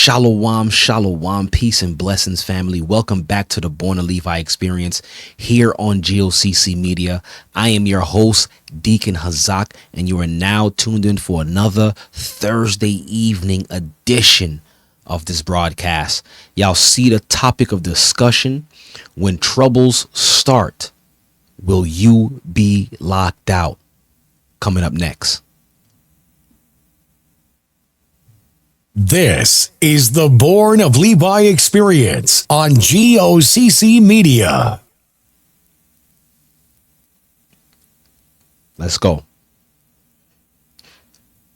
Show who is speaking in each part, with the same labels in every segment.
Speaker 1: Shalom, shalom, peace and blessings, family. Welcome back to the Born a Levi experience here on G.O.C.C Media. I am your host, Deacon Hazak, and you are now tuned in for another Thursday evening edition of this broadcast. Y'all see the topic of discussion: when troubles start, will you be locked out? Coming up next.
Speaker 2: This is the Born of Levi experience on G.O.C.C Media.
Speaker 1: Let's go.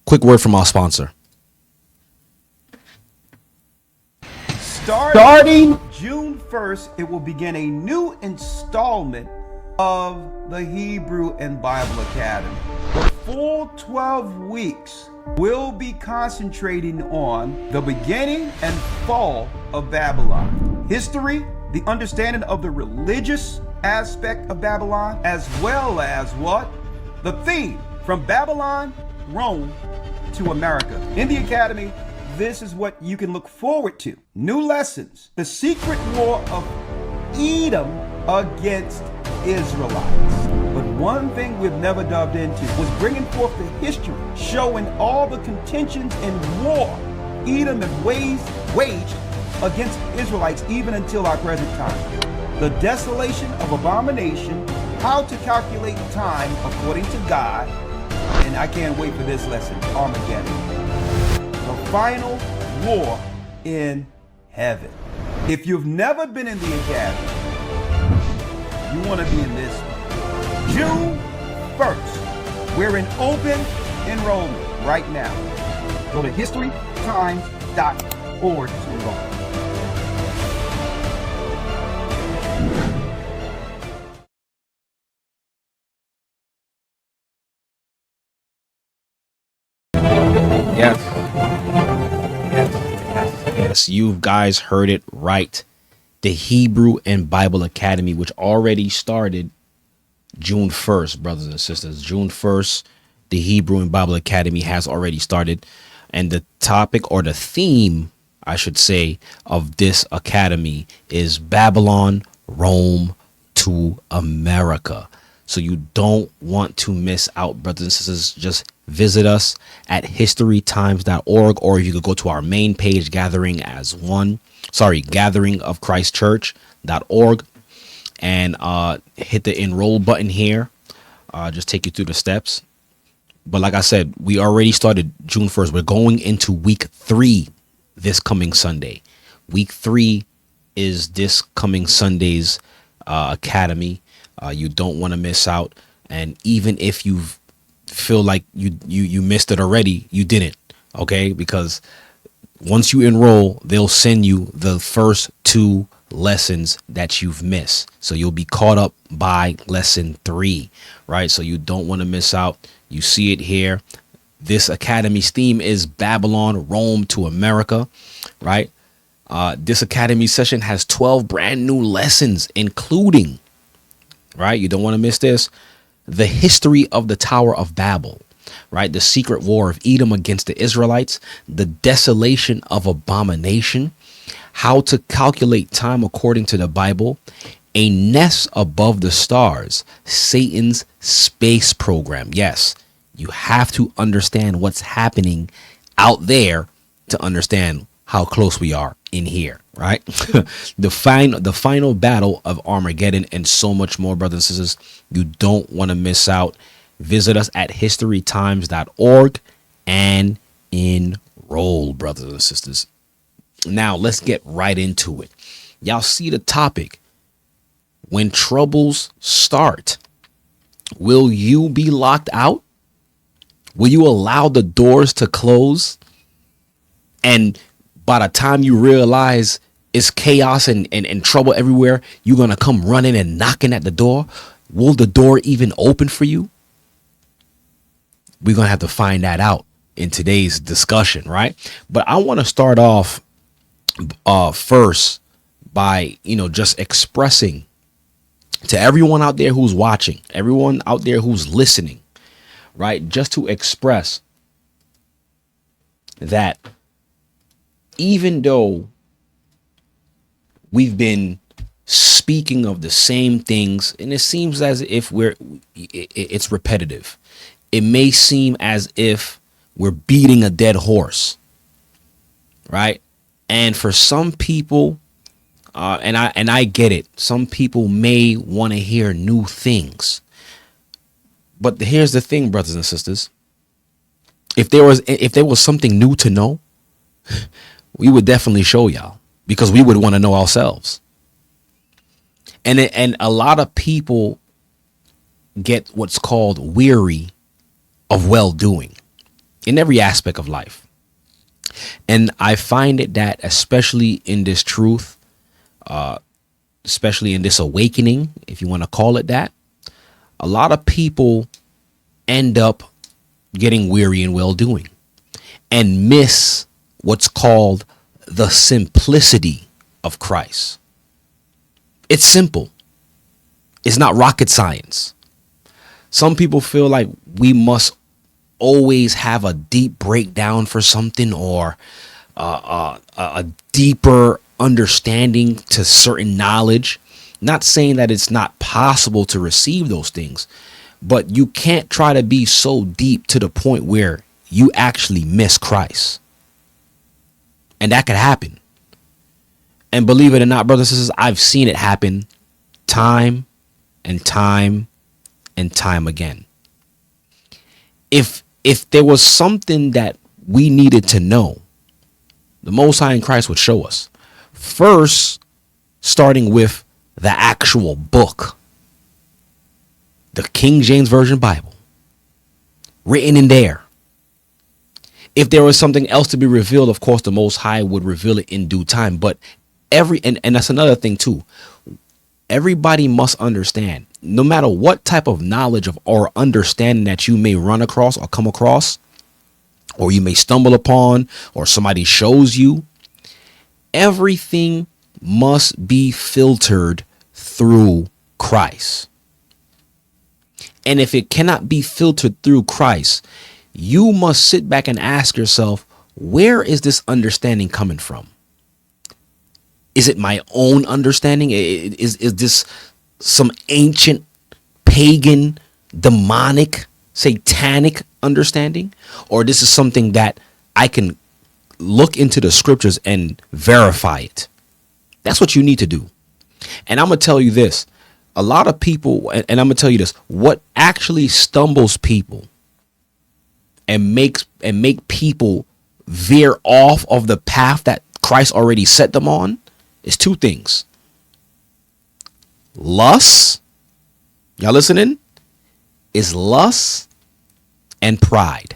Speaker 1: Quick word from our sponsor.
Speaker 3: Starting June 1st, it will begin a new installment of the Hebrew and Bible Academy. The full 12 weeks will be concentrating on the beginning and fall of Babylon, history, the understanding of the religious aspect of Babylon, as well as what? The theme from Babylon, Rome to America. In the Academy, this is what you can look forward to. New lessons, the secret war of Edom against Israelites. But one thing we've never delved into was bringing forth the history, showing all the contentions and war Edom had waged against Israelites even until our present time. The desolation of abomination, how to calculate time according to God, and I can't wait for this lesson, Armageddon. The final war in heaven. If you've never been in the Academy, you want to be in this one. June 1st, we're in open enrollment right now. Go to historytimes.org to enroll.
Speaker 1: Yes, you guys heard it right. The Hebrew and Bible Academy, which already started June 1st, brothers and sisters. June 1st, the Hebrew and Bible Academy has already started. And the topic, or the theme, I should say, of this academy is Babylon, Rome to America. So you don't want to miss out, brothers and sisters. Just visit us at historytimes.org, or you could go to our main page, Gathering of Christ Church.org, and hit the enroll button here. Just take you through the steps. But like I said, we already started June 1st. We're going into week 3 this coming Sunday. Week 3 is this coming Sunday's academy. You don't want to miss out. And even if you feel like you missed it already, you didn't. Okay, because once you enroll, they'll send you the first 2 lessons that you've missed. So you'll be caught up by lesson 3, right? So you don't want to miss out. You see it here. This academy's theme is Babylon, Rome to America, right? This academy session has 12 brand new lessons, including, right? You don't want to miss this. The history of the Tower of Babel, right? The secret war of Edom against the Israelites, the desolation of abomination, how to calculate time according to the Bible, a nest above the stars, Satan's space program. Yes, you have to understand what's happening out there to understand how close we are in here, right? The final battle of Armageddon, and so much more, brothers and sisters. You don't want to miss out. Visit us at historytimes.org and enroll, brothers and sisters. Now let's get right into it. Y'all see the topic: when troubles start, will you be locked out? Will you allow the doors to close? And by the time you realize it's chaos and trouble everywhere, you're going to come running and knocking at the door. Will the door even open for you? We're going to have to find that out in today's discussion, right? But I want to start off first by, just expressing to everyone out there who's watching, everyone out there who's listening, right? Just to express that even though we've been speaking of the same things, and it seems as if it's repetitive. It may seem as if we're beating a dead horse, right? And for some people, and I get it. Some people may want to hear new things, but here's the thing, brothers and sisters. If there was something new to know, we would definitely show y'all, because we would want to know ourselves. And a lot of people get what's called weary of well-doing in every aspect of life. And I find it that, especially in this truth, especially in this awakening, if you want to call it that, a lot of people end up getting weary in well-doing and miss what's called the simplicity of Christ. It's simple. It's not rocket science. Some people feel like we must always have a deep breakdown for something, or a deeper understanding to certain knowledge. Not saying that it's not possible to receive those things, but you can't try to be so deep to the point where you actually miss Christ. And that could happen. And believe it or not, brothers and sisters, I've seen it happen time and time and time again. If there was something that we needed to know, the Most High in Christ would show us. First, starting with the actual book, the King James Version Bible, written in there. If there was something else to be revealed, of course, the Most High would reveal it in due time. But and that's another thing too. Everybody must understand, no matter what type of knowledge or understanding that you may run across or come across, or you may stumble upon, or somebody shows you, everything must be filtered through Christ. And if it cannot be filtered through Christ, you must sit back and ask yourself, where is this understanding coming from? Is it my own understanding? Is this some ancient, pagan, demonic, satanic understanding? Or this is something that I can look into the scriptures and verify it? That's what you need to do. And I'm going to tell you this. A lot of people, and I'm going to tell you this, what actually stumbles people and make people veer off of the path that Christ already set them on is two things. Lust, y'all listening? Is lust and pride.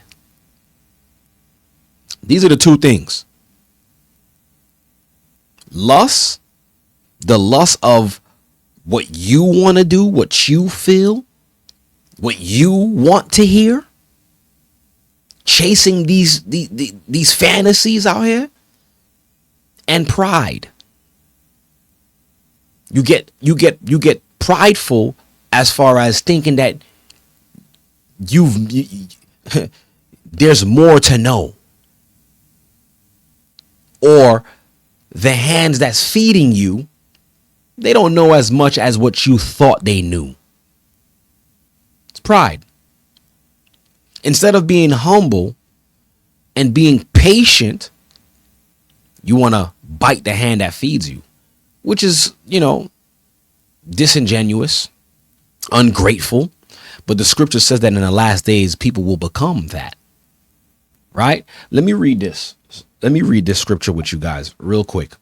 Speaker 1: These are the two things. Lust, the lust of what you want to do, what you feel, what you want to hear, chasing these fantasies out here, and pride. You get prideful as far as thinking that there's more to know, or the hands that's feeding you, they don't know as much as what you thought they knew. It's pride. Instead of being humble and being patient, you want to bite the hand that feeds you, which is, disingenuous, ungrateful. But the scripture says that in the last days, people will become that. Right? Let me read this. Let me read this scripture with you guys real quick.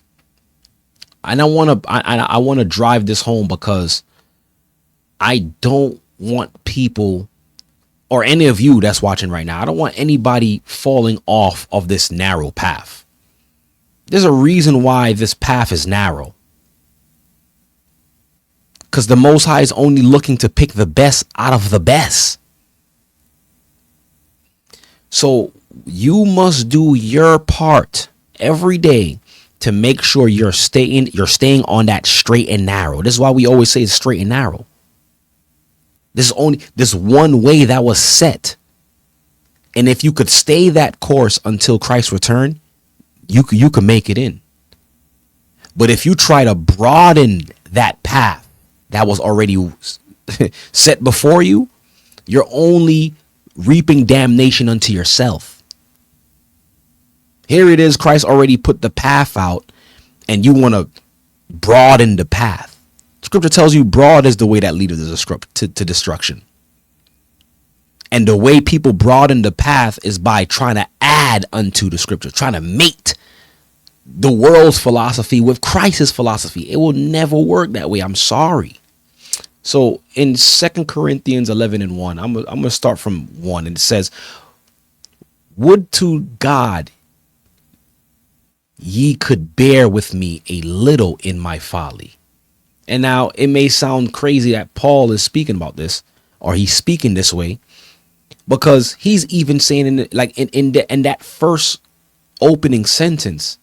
Speaker 1: And I want to drive this home, because I don't want people, or any of you that's watching right now, I don't want anybody falling off of this narrow path. There's a reason why this path is narrow. Because the Most High is only looking to pick the best out of the best. So you must do your part every day to make sure you're staying on that straight and narrow. This is why we always say it's straight and narrow. This is only this one way that was set. And if you could stay that course until Christ's return, you can make it in. But if you try to broaden that path that was already set before you, you're only reaping damnation unto yourself. Here it is, Christ already put the path out, and you want to broaden the path. Scripture tells you broad is the way that leads to destruction. And the way people broaden the path is by trying to add unto the scripture, trying to mate the world's philosophy with Christ's philosophy. It will never work that way. I'm sorry. So in 2 Corinthians 11:1, I'm going to start from 1, and it says, "Would to God ye could bear with me a little in my folly." And now it may sound crazy that Paul is speaking about this, or he's speaking this way, because he's even saying in that first opening sentence,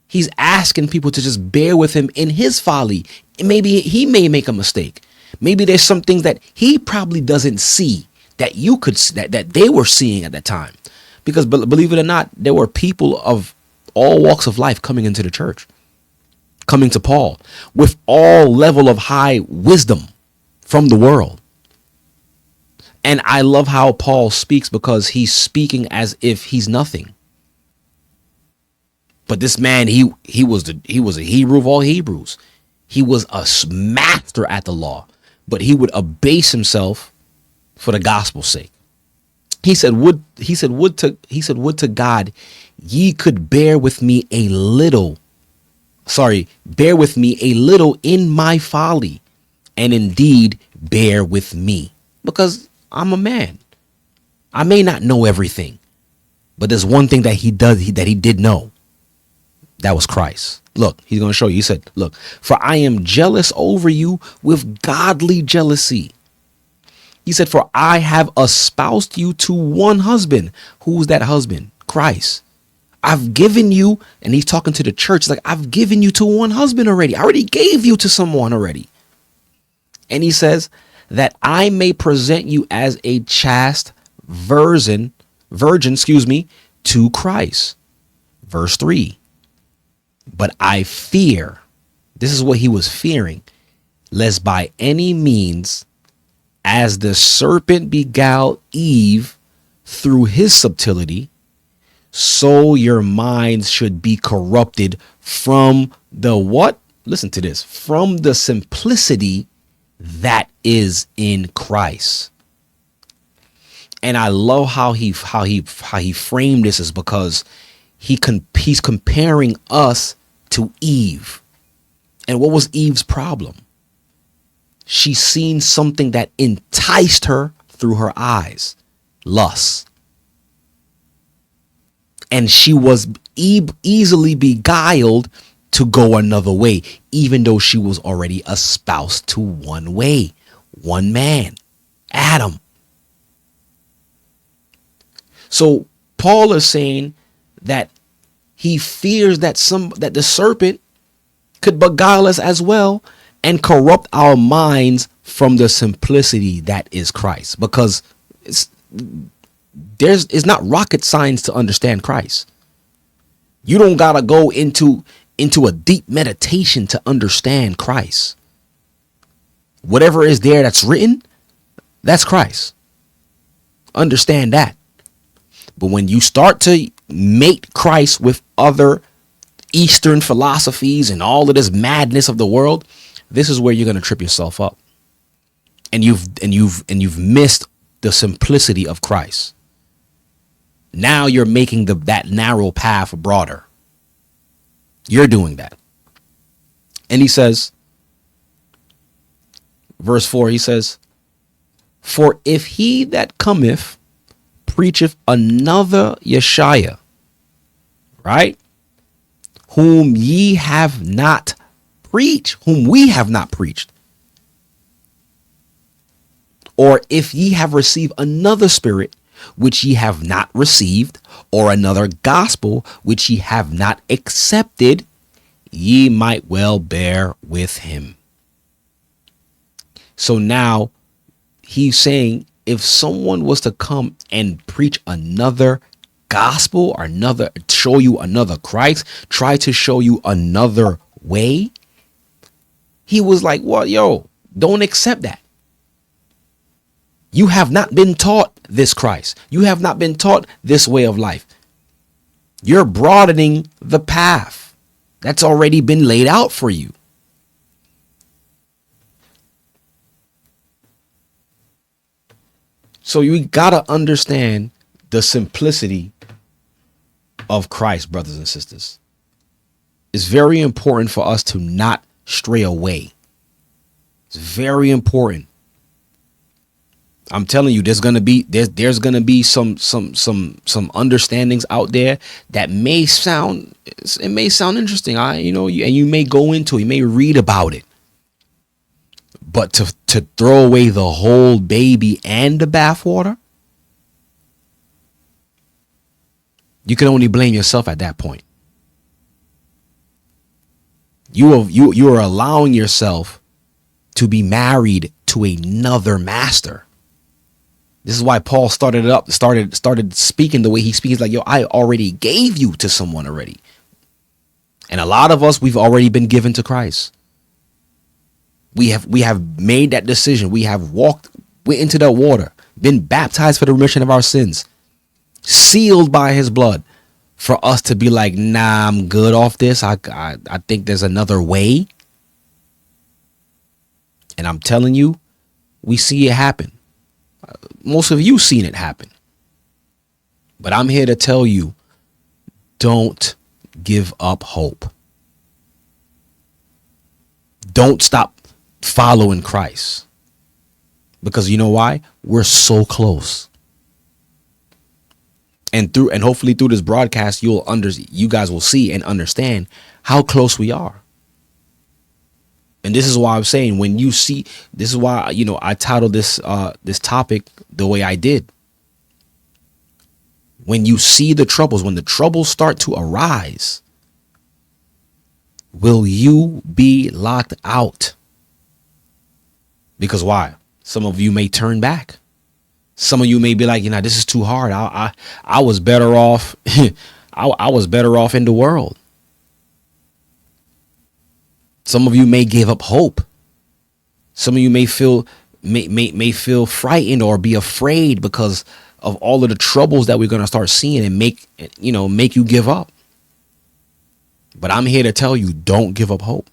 Speaker 1: he's asking people to just bear with him in his folly. Maybe he may make a mistake. Maybe there's some things that he probably doesn't see that you could that they were seeing at that time. Because believe it or not, there were people of all walks of life coming into the church, coming to Paul with all level of high wisdom from the world. And I love how Paul speaks, because he's speaking as if he's nothing. But this man, he was a Hebrew of all Hebrews. He was a master at the law, but he would abase himself for the gospel's sake. He said, would to God ye could bear with me a little in my folly, and indeed bear with me, because I'm a man. I may not know everything, but there's one thing that he did know. That was Christ. Look, he's going to show you. He said, look, "For I am jealous over you with godly jealousy." He said, "For I have espoused you to one husband." Who's that husband? Christ. "I've given you," and he's talking to the church, like, "I've given you to one husband already. I already gave you to someone already." And he says, "That I may present you as a chaste virgin, to Christ." Verse 3. "But I fear," this is what he was fearing, "lest by any means, as the serpent beguiled Eve through his subtlety, so your minds should be corrupted from the" what? Listen to this. "From the simplicity that is in Christ." And I love how he framed this, is because he's comparing us to Eve. And what was Eve's problem? She seen something that enticed her through her eyes, lust. And she was easily beguiled to go another way, even though she was already espoused to one way, one man, Adam. So Paul is saying that he fears that the serpent could beguile us as well and corrupt our minds from the simplicity that is Christ, because it's not rocket science to understand Christ. You don't gotta go into a deep meditation to understand Christ. Whatever is there that's written, that's Christ. Understand that. But when you start to mate Christ with other Eastern philosophies and all of this madness of the world, this is where you're going to trip yourself up. And you've missed the simplicity of Christ. Now you're making that narrow path broader. You're doing that. And he says, verse 4, he says, "For if he that cometh preacheth another Yeshua, right, whom we have not preached, or if ye have received another spirit which ye have not received, or another gospel which ye have not accepted, ye might well bear with him." So now he's saying, if someone was to come and preach another gospel or show you another Christ, try to show you another way, he was like, well, yo, don't accept that. You have not been taught this Christ. You have not been taught this way of life. You're broadening the path that's already been laid out for you. So you got to understand the simplicity of Christ, brothers and sisters. It's very important for us to not stray away. It's very important. I'm telling you, there's gonna be some understandings out there that may sound interesting. And you may go into it, you may read about it, but to throw away the whole baby and the bathwater, you can only blame yourself at that point. You are allowing yourself to be married to another master. This is why Paul started speaking the way he speaks, like, yo, I already gave you to someone already. And a lot of us, we've already been given to Christ. We have made that decision. We have went into the water, been baptized for the remission of our sins, sealed by his blood, for us to be like, nah, I'm good off this. I think there's another way. And I'm telling you, we see it happen. Most of you seen it happen. But I'm here to tell you, don't give up hope. Don't stop following Christ. Because you know why? We're so close. And hopefully through this broadcast, you guys will see and understand how close we are. And this is why I'm saying, this is why, I titled this topic the way I did. When you see the troubles, when the troubles start to arise, will you be locked out? Because why? Some of you may turn back. Some of you may be like, this is too hard. I was better off. I was better off in the world. Some of you may give up hope. Some of you may feel frightened or be afraid because of all of the troubles that we're going to start seeing and make you give up. But I'm here to tell you, don't give up hope.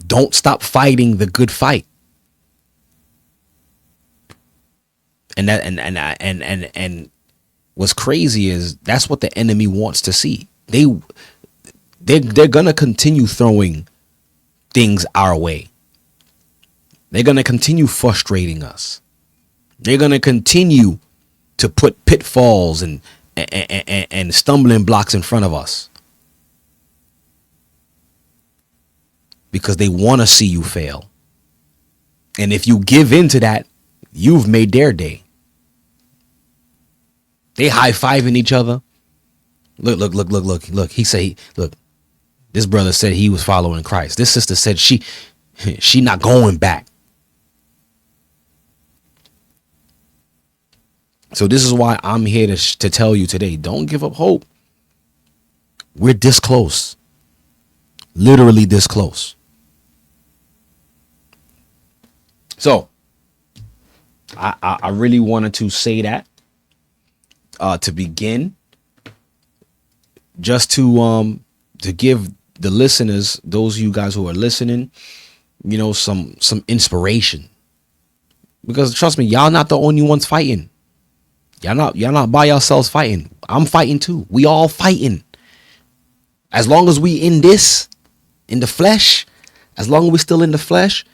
Speaker 1: Don't stop fighting the good fight. And what's crazy is that's what the enemy wants to see. They're going to continue throwing things our way. They're going to continue frustrating us. They're going to continue to put pitfalls and stumbling blocks in front of us. Because they want to see you fail. And if you give in to that, you've made their day. They high-fiving each other. Look. He say, look. This brother said he was following Christ. This sister said she not going back. So this is why I'm here to tell you today, don't give up hope. We're this close. Literally this close. So I really wanted to say that to begin, just to give the listeners, those of you guys who are listening, some inspiration. Because trust me, y'all not the only ones fighting. Y'all not by yourselves fighting. I'm fighting too. We all fighting. As long as we in the flesh, as long as we're still in the flesh,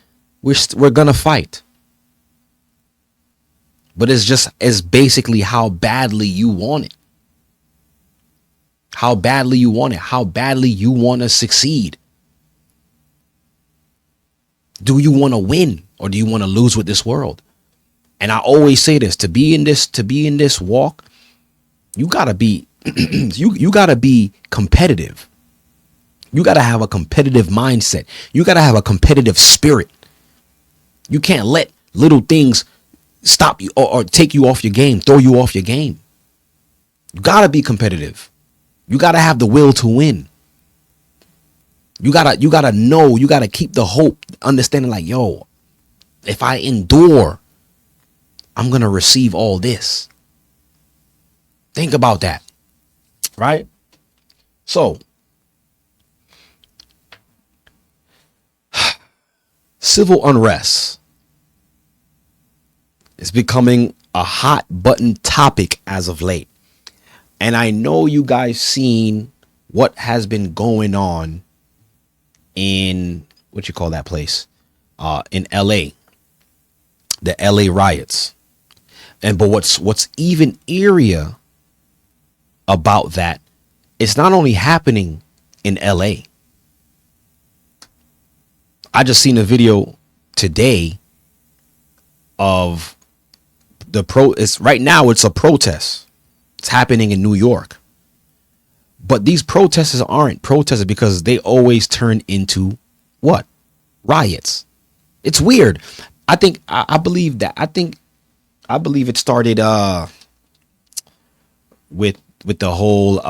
Speaker 1: we're gonna fight. But it's basically how badly you want it. How badly you want it. How badly you want to succeed. Do you want to win or do you want to lose with this world? And I always say this, to be in this walk, you gotta be you gotta be competitive. You gotta have a competitive mindset. You gotta have a competitive spirit. You can't let little things stop you or take you off your game, throw you off your game. You gotta be competitive. You gotta have the will to win. You gotta know, you gotta keep the hope, understanding like, yo, if I endure, I'm gonna receive all this. Think about that, right? So, civil unrest is becoming a hot button topic as of late. And I know you guys seen what has been going on in what you call that place, in LA, the LA riots. But what's even eerier about that, it's not only happening in LA. I just seen a video today of it's right now, it's a protest. It's happening in New York. But these protesters aren't protesters because they always turn into what? Riots. It's weird. I believe it started with the whole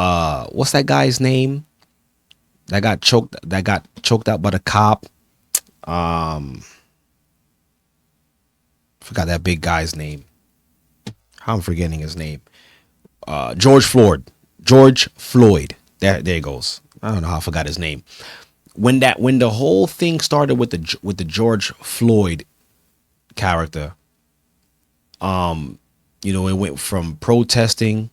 Speaker 1: what's that guy's name that got choked out by the cop. Forgot that big guy's name. I'm forgetting his name. George Floyd. There it goes. I don't know how I forgot his name. When the whole thing started with the George Floyd character, it went from protesting,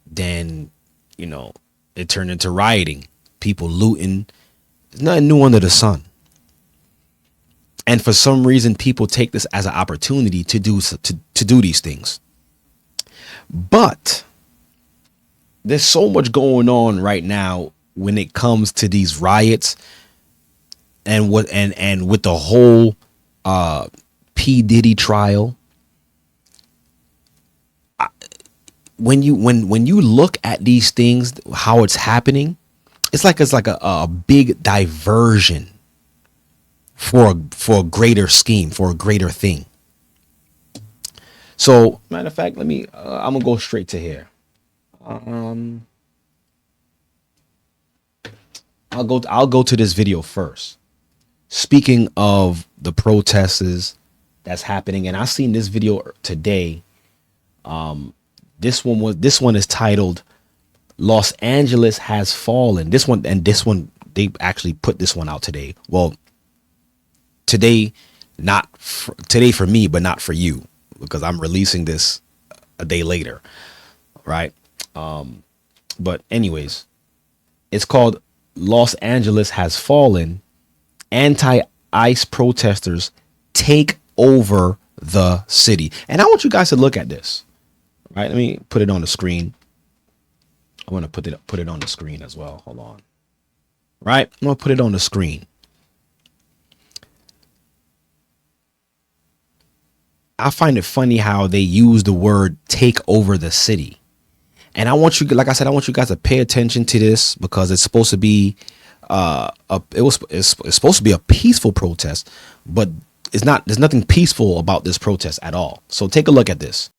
Speaker 1: then, it turned into rioting, people looting. There's nothing new under the sun. And for some reason, people take this as an opportunity to do these things. But there's so much going on right now when it comes to these riots and with the whole P. Diddy trial. When you look at these things, how it's happening, it's like a big diversion for a greater scheme, for a greater thing. So, matter of fact, I'm gonna go straight to here. I'll go to this video first. Speaking of the protests that's happening, and I seen this video today. This one is titled "Los Angeles Has Fallen." This one they actually put this one out today. Well, today for me, but not for you, because I'm releasing this a day later, right? But anyways, it's called "Los Angeles Has Fallen. Anti-ICE protesters take over the city." And I want you guys to look at this. Right, let me put it on the screen. I want to put it on the screen as well. Hold on. Right, I'm gonna put it on the screen. I find it funny how they use the word "take over the city," and I want you, like I said, I want you guys to pay attention to this because it's supposed to be it's supposed to be a peaceful protest, but it's not. There's nothing peaceful about this protest at all. So take a look at this.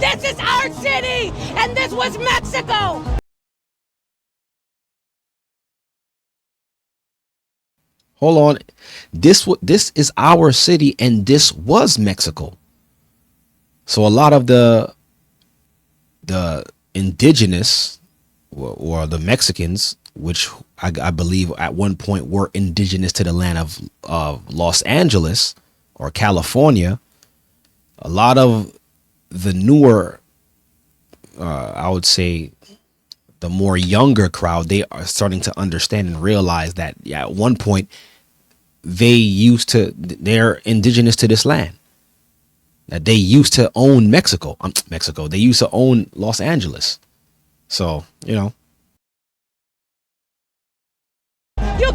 Speaker 4: This is our city, and this was Mexico.
Speaker 1: Hold on. This is our city, and this was Mexico. So a lot of the indigenous or the Mexicans, which I believe at one point were indigenous to the land of Los Angeles or California, a lot of the newer, I would say, the more younger crowd, they are starting to understand and realize that at one point they're indigenous to this land, that they used to own Mexico. They used to own Los Angeles. So,
Speaker 4: You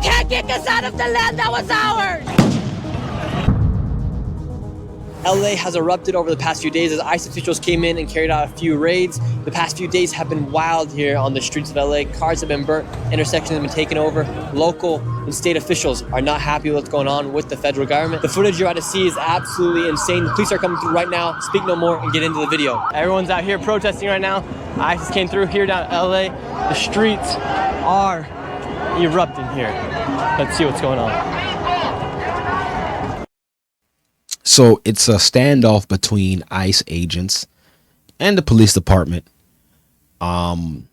Speaker 4: can't kick us out of the land that was ours.
Speaker 5: LA has erupted over the past few days as ICE officials came in and carried out a few raids. The past few days have been wild here on the streets of LA. Cars have been burnt, intersections have been taken over. Local and state officials are not happy with what's going on with the federal government. The footage you're about to see is absolutely insane. The police are coming through right now. Speak no more and get into the video. Everyone's out here protesting right now. ICE came through here down at LA. The streets are erupting here. Let's see what's going on.
Speaker 1: So it's a standoff between ICE agents and the police department, and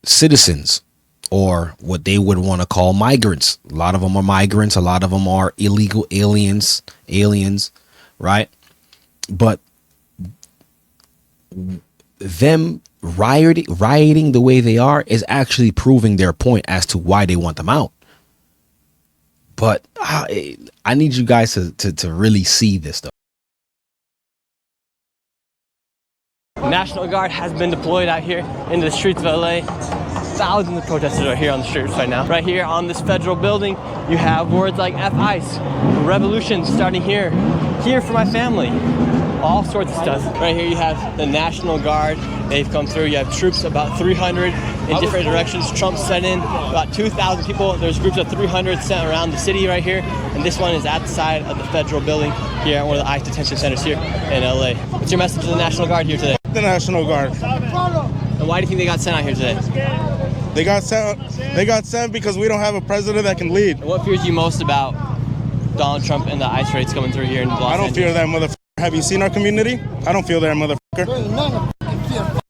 Speaker 1: citizens, or what they would want to call migrants. A lot of them are migrants. A lot of them are illegal aliens, right? But them rioting the way they are is actually proving their point as to why they want them out. But I need you guys to really see this, though.
Speaker 5: National Guard has been deployed out here into the streets of LA. Thousands of protesters are here on the streets right now. Right here on this federal building, you have words like F-ICE, revolution starting here for my family, all sorts of stuff. Right here you have the National Guard. They've come through. You have troops, about 300 in different directions. Trump sent in about 2,000 people. There's groups of 300 sent around the city right here. And this one is at the side of the federal building here at one of the ICE detention centers here in LA. What's your message to the National Guard here today?
Speaker 6: The National Guard.
Speaker 5: And why do you think they got sent out here today?
Speaker 6: They got sent because we don't have a president that can lead.
Speaker 5: And what fears you most about Donald Trump and the ICE raids coming through here in Los
Speaker 6: I don't
Speaker 5: Angeles?
Speaker 6: fear that motherfucker. Have you seen our community? I don't feel that motherfucker.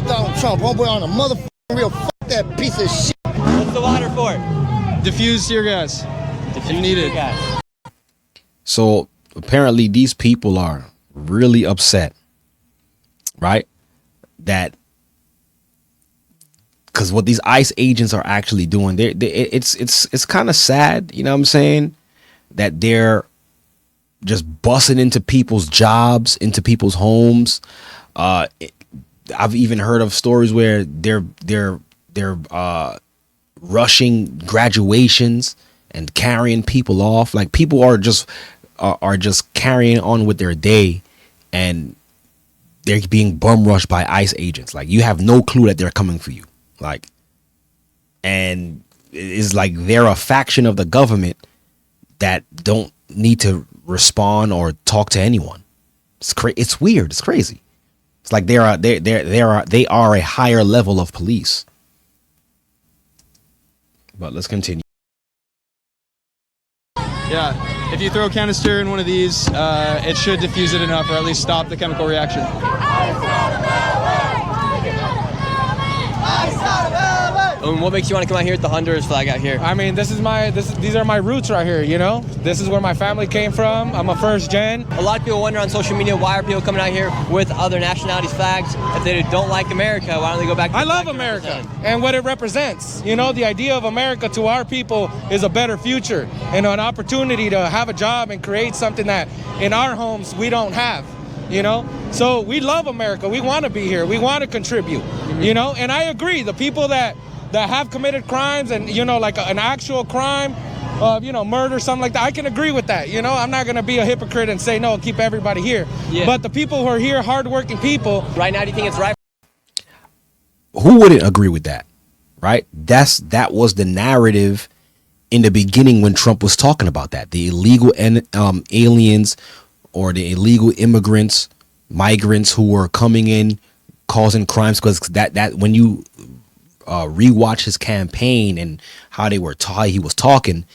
Speaker 7: Donald Trump, homeboy on a motherfucking real that piece of shit.
Speaker 5: What's the water for?
Speaker 8: Diffuse tear gas.
Speaker 5: Diffuse
Speaker 8: needed.
Speaker 5: tear gas.
Speaker 1: So apparently these people are really upset, right? That because what these ICE agents are actually doing, it's kind of sad, you know what I'm saying? That they're just busting into people's jobs, into people's homes. I've even heard of stories where they're rushing graduations and carrying people off. Like, people are just carrying on with their day, and they're being bum rushed by ICE agents. Like, you have no clue that they're coming for you. Like, and it's like they're a faction of the government that don't need to respond or talk to anyone. It's weird. It's crazy. It's like they are a higher level of police. But let's continue.
Speaker 8: Yeah, if you throw a canister in one of these, it should diffuse it enough, or at least stop the chemical reaction.
Speaker 5: What makes you want to come out here with the Honduras flag out here?
Speaker 9: I mean, these are my roots right here, you know? This is where my family came from. I'm a first gen.
Speaker 5: A lot of people wonder on social media, why are people coming out here with other nationalities' flags? If they don't like America, why don't they go back to
Speaker 9: I love America and what it represents. You know, the idea of America to our people is a better future and an opportunity to have a job and create something that in our homes we don't have. You know, so we love America. We want to be here. We want to contribute, you know, and I agree. The people that have committed crimes and, you know, like an actual crime of, you know, murder, something like that, I can agree with that. You know, I'm not going to be a hypocrite and say, no, keep everybody here. Yeah. But the people who are here, hardworking people.
Speaker 5: Right now, do you think it's right?
Speaker 1: Who wouldn't agree with that? Right. That was the narrative in the beginning when Trump was talking about that. The illegal aliens, or the illegal immigrants, migrants who were coming in, causing crimes. Because that when you rewatch his campaign and how he was talking,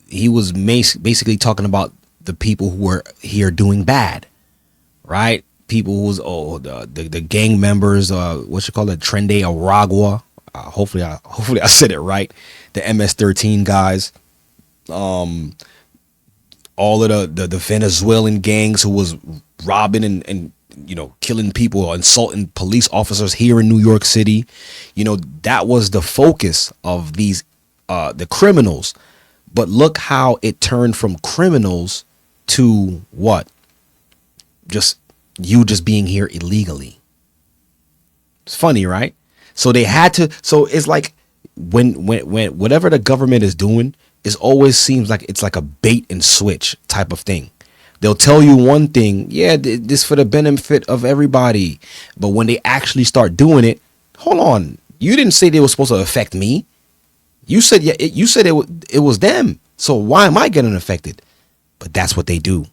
Speaker 1: he was basically talking about the people who were here doing bad, right? People who was the gang members, what you call it, Trende Aragua. Hopefully I said it right. The MS-13 guys. All of the Venezuelan gangs who was robbing and you know, killing people or insulting police officers here in New York City. You know, that was the focus of these the criminals. But look how it turned from criminals to what? Just being here illegally. It's funny, right? So they had to. So it's like when whatever the government is doing, it always seems like it's like a bait and switch type of thing, They'll tell you one thing, yeah, this for the benefit of everybody. But when they actually start doing it, hold on, you didn't say they were supposed to affect me. You said it was them. So why am I getting affected? But that's what they do.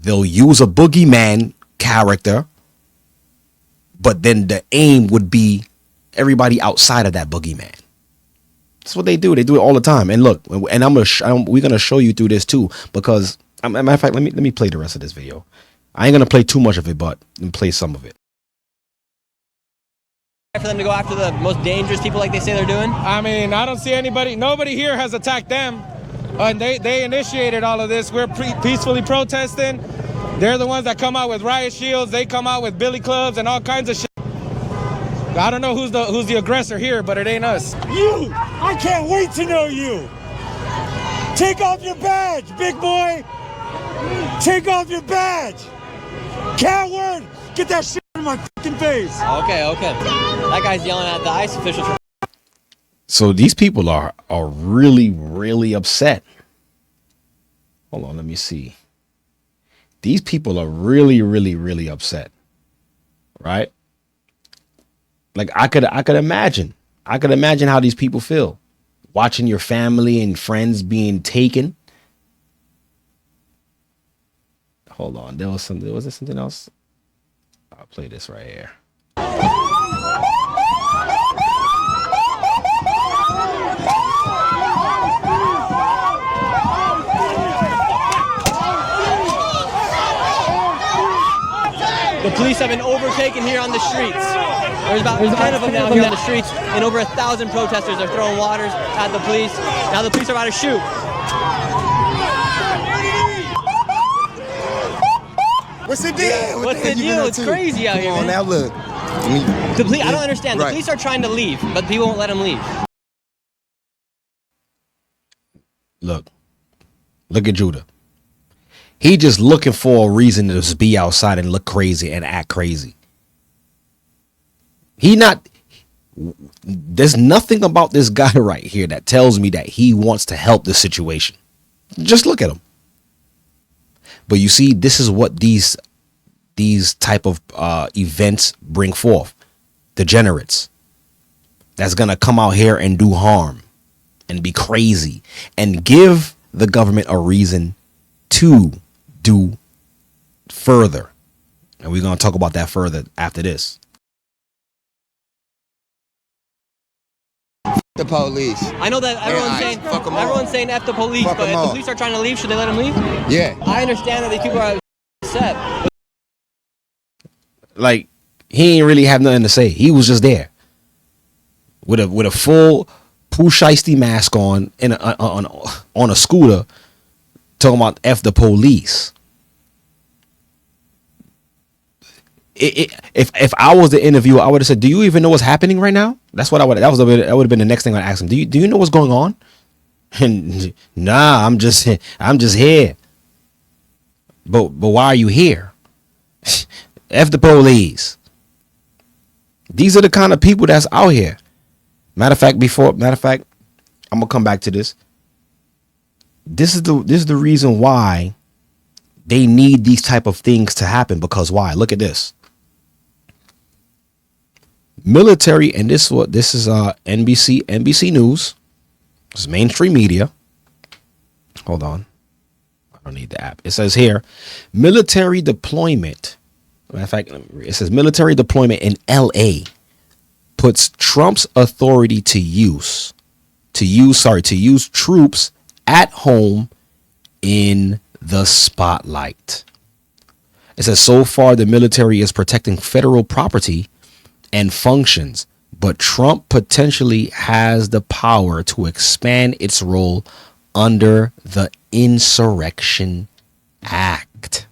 Speaker 1: They'll use a boogeyman character, but then the aim would be everybody outside of that boogeyman. That's what they do. They do it all the time. And look, and we're gonna show you through this too, because as a matter of fact, let me play the rest of this video. I ain't gonna play too much of it, but let me play some of it.
Speaker 5: For them to go after the most dangerous people like they say they're doing?
Speaker 9: I mean, I don't see nobody here has attacked them. And they initiated all of this. We're peacefully protesting. They're the ones that come out with riot shields. They come out with billy clubs and all kinds of shit. I don't know who's the aggressor here, but it ain't us.
Speaker 10: You! I can't wait to know you! Take off your badge, big boy! Take off your badge! Coward! Get that shit in my fucking face!
Speaker 5: Okay. That guy's yelling at the ICE officials.
Speaker 1: So these people are really, really upset. Hold on, let me see. These people are really, really, really upset. Right? Like I could imagine how these people feel watching your family and friends being taken. Hold on, was there something else? I'll play this right here.
Speaker 5: The police have been overtaken here on the streets. There's about 10 of them now here on the streets, and over 1,000 protesters are throwing waters at the police. Now the police are about to shoot.
Speaker 7: What's the deal?
Speaker 5: What's the deal? It's crazy out here, man.
Speaker 7: Now look.
Speaker 5: The police, I don't understand. The police are trying to leave, but people won't let them leave.
Speaker 1: Look at Judah. He just looking for a reason to just be outside and look crazy and act crazy. There's nothing about this guy right here that tells me that he wants to help the situation. Just look at him. But you see, this is what these type of events bring forth. Degenerates that's going to come out here and do harm and be crazy and give the government a reason to do further. And we're going to talk about that further after this.
Speaker 7: The police.
Speaker 5: I know that everyone's saying F the police,
Speaker 7: Fuck
Speaker 5: but if
Speaker 7: them
Speaker 5: the
Speaker 7: all.
Speaker 5: police are trying to leave, should they let them leave?
Speaker 7: Yeah.
Speaker 5: I understand that these people are upset.
Speaker 1: Like, he ain't really have nothing to say. He was just there with a full Pooh Shiesty mask on on a scooter, talking about F the police. If I was the interviewer, I would have said, "Do you even know what's happening right now?" That would have been the next thing I'd ask him. Do you know what's going on? And nah, I'm just here. But why are you here? F the police. These are the kind of people that's out here. Matter of fact, I'm gonna come back to this. This is the reason why they need these type of things to happen. Because why? Look at this. Military, and this is NBC News. This is mainstream media. Hold on. I don't need the app. It says here, military deployment. Matter of fact, it says military deployment in LA puts Trump's authority to use troops at home in the spotlight. It says so far the military is protecting federal property and functions, but Trump potentially has the power to expand its role under the Insurrection Act.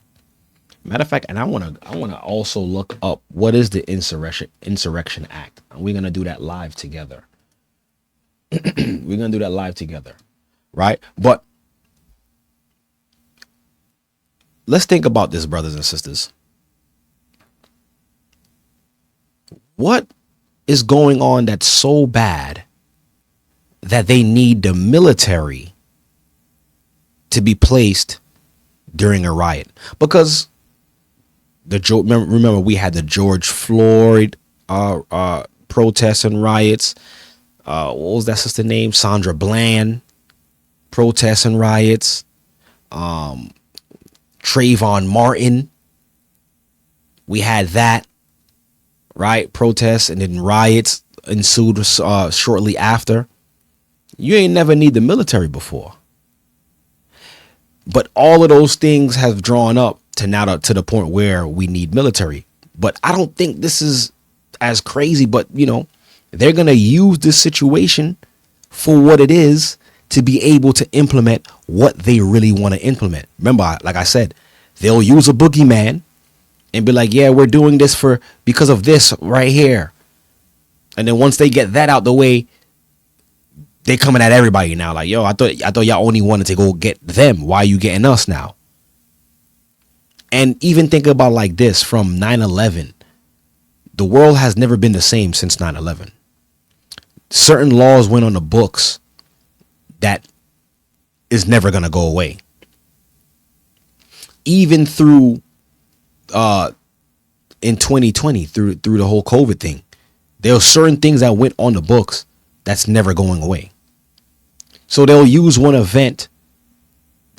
Speaker 1: Matter of fact, and I want to also look up what is the Insurrection Act. And we're gonna do that live together. Right? But let's think about this, brothers and sisters. What is going on that's so bad that they need the military to be placed during a riot, because remember we had the George Floyd protests and riots. What was that sister name? Sandra Bland protests and riots. Trayvon Martin. We had that, right? Protests, and then riots ensued shortly after. You ain't never need the military before. But all of those things have drawn up to now to the point where we need military. But I don't think this is as crazy, but they're going to use this situation for what it is to be able to implement what they really want to implement. Remember, like I said, they'll use a boogeyman and be like, yeah, we're doing this because of this right here. And then once they get that out the way, they coming at everybody now. Like, yo, I thought y'all only wanted to go get them. Why are you getting us now? And even think about like this, from 9/11, the world has never been the same since 9/11. Certain laws went on the books that is never going to go away. Even through in 2020, through the whole COVID thing, there are certain things that went on the books that's never going away. So they'll use one event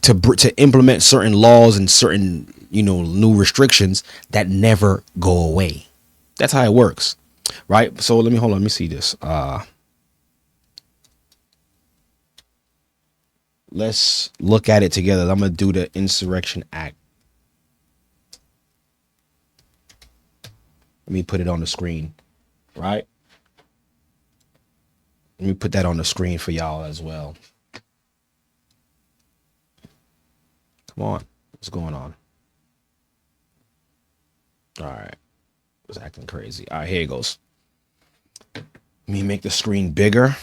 Speaker 1: to implement certain laws and certain new restrictions that never go away. That's how it works, right? So let me see this. Let's look at it together. I'm gonna do the Insurrection Act. Let me put it on the screen, right? Let me put that on the screen for y'all as well. Come on, what's going on? All right, it's acting crazy. All right, here it goes. Let me make the screen bigger.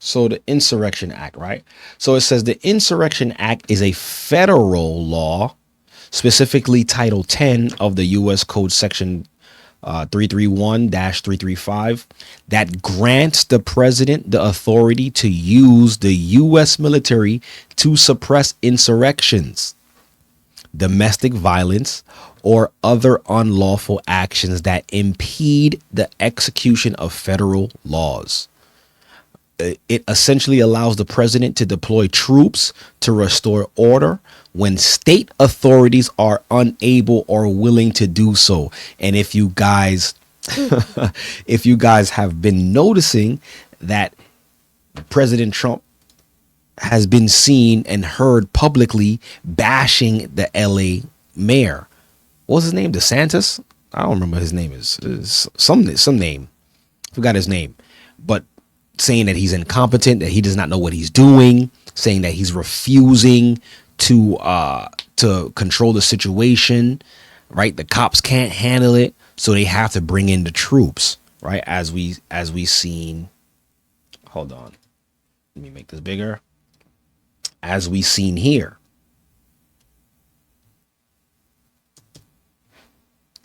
Speaker 1: So the Insurrection Act, right? So it says the Insurrection Act is a federal law, specifically Title 10 of the U.S. Code Section 331-335, that grants the president the authority to use the U.S. military to suppress insurrections, domestic violence, or other unlawful actions that impede the execution of federal laws. It essentially allows the president to deploy troops to restore order when state authorities are unable or willing to do so. And if you guys have been noticing that President Trump has been seen and heard publicly bashing the LA mayor. What's his name? DeSantis? I don't remember his name. Is some name. Forgot his name. But saying that he's incompetent, that he does not know what he's doing, saying that he's refusing to control the situation, right? The cops can't handle it, so they have to bring in the troops, right? As we seen. Hold on. Let me make this bigger. As we seen here.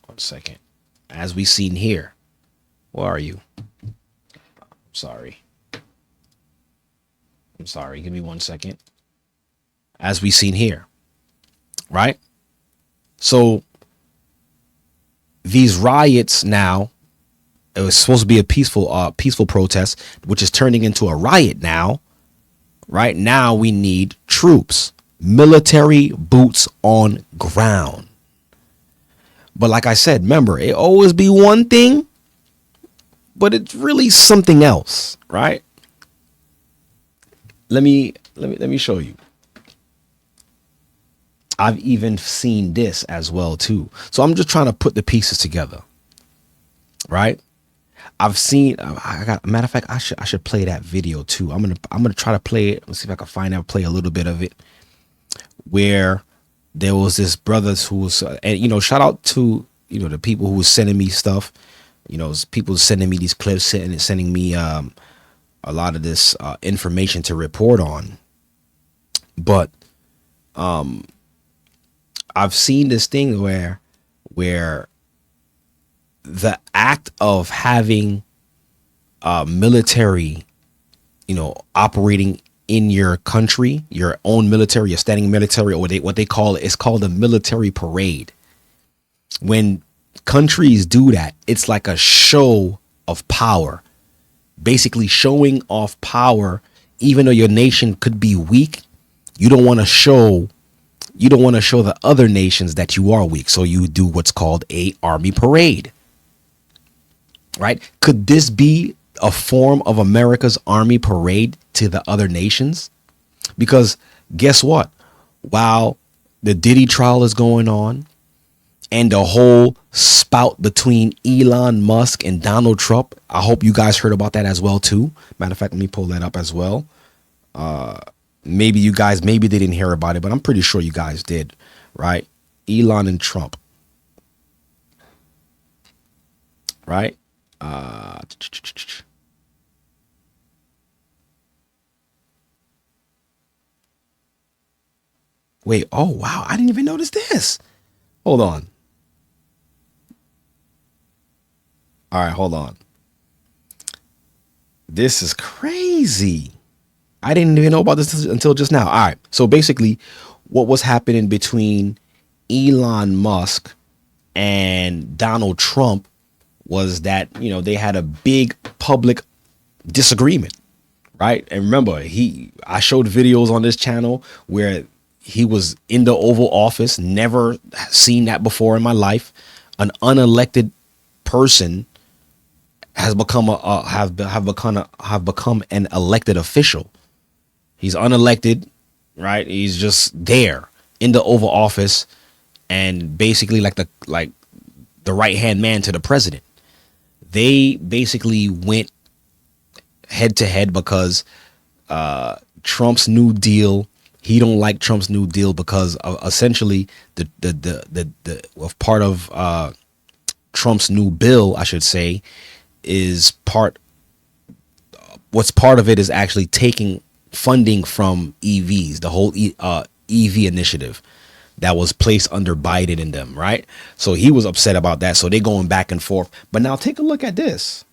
Speaker 1: One second. As we seen here. Where are you? I'm sorry. Give me 1 second. As we seen here, right? So these riots now, it was supposed to be a peaceful protest, which is turning into a riot now. Right now, we need troops, military boots on ground. But like I said, remember, it always be one thing, but it's really something else, right? Let me show you. I've even seen this as well too. So I'm just trying to put the pieces together, right? I've seen. Matter of fact, I should play that video too. I'm gonna try to play it. Let's see if I can find out. Play a little bit of it, where there was this brother who was, and shout out to the people who was sending me stuff. People sending me these clips, sending me a lot of this information to report on. But I've seen this thing where the act of having military operating in your country, your own military, your standing military, or what they call it, it's called a military parade. When countries do that, it's like a show of power, basically showing off power. Even though your nation could be weak, you don't want to show the other nations that you are weak. So you do what's called a army parade, right? Could this be a form of America's army parade to the other nations? Because guess what? While the Diddy trial is going on and the whole spout between Elon Musk and Donald Trump, I hope you guys heard about that as well too. Matter of fact, let me pull that up as well. Maybe they didn't hear about it, but I'm pretty sure you guys did, right? Elon and Trump, right? Wait, oh wow, I didn't even notice this. Hold on. All right, hold on. This is crazy. I didn't even know about this until just now. All right. So basically, what was happening between Elon Musk and Donald Trump was that, they had a big public disagreement, right? And remember, I showed videos on this channel where he was in the Oval Office, never seen that before in my life. An unelected person has become have become an elected official. He's unelected, right? He's just there in the Oval Office and basically like the right-hand man to the president. They basically went head to head because Trump's New Deal, he don't like Trump's New Deal because essentially the part of Trump's new bill, I should say, what's part of it is actually taking funding from EVs, the whole EV initiative that was placed under Biden and them, right? So he was upset about that. So they're going back and forth. But now take a look at this.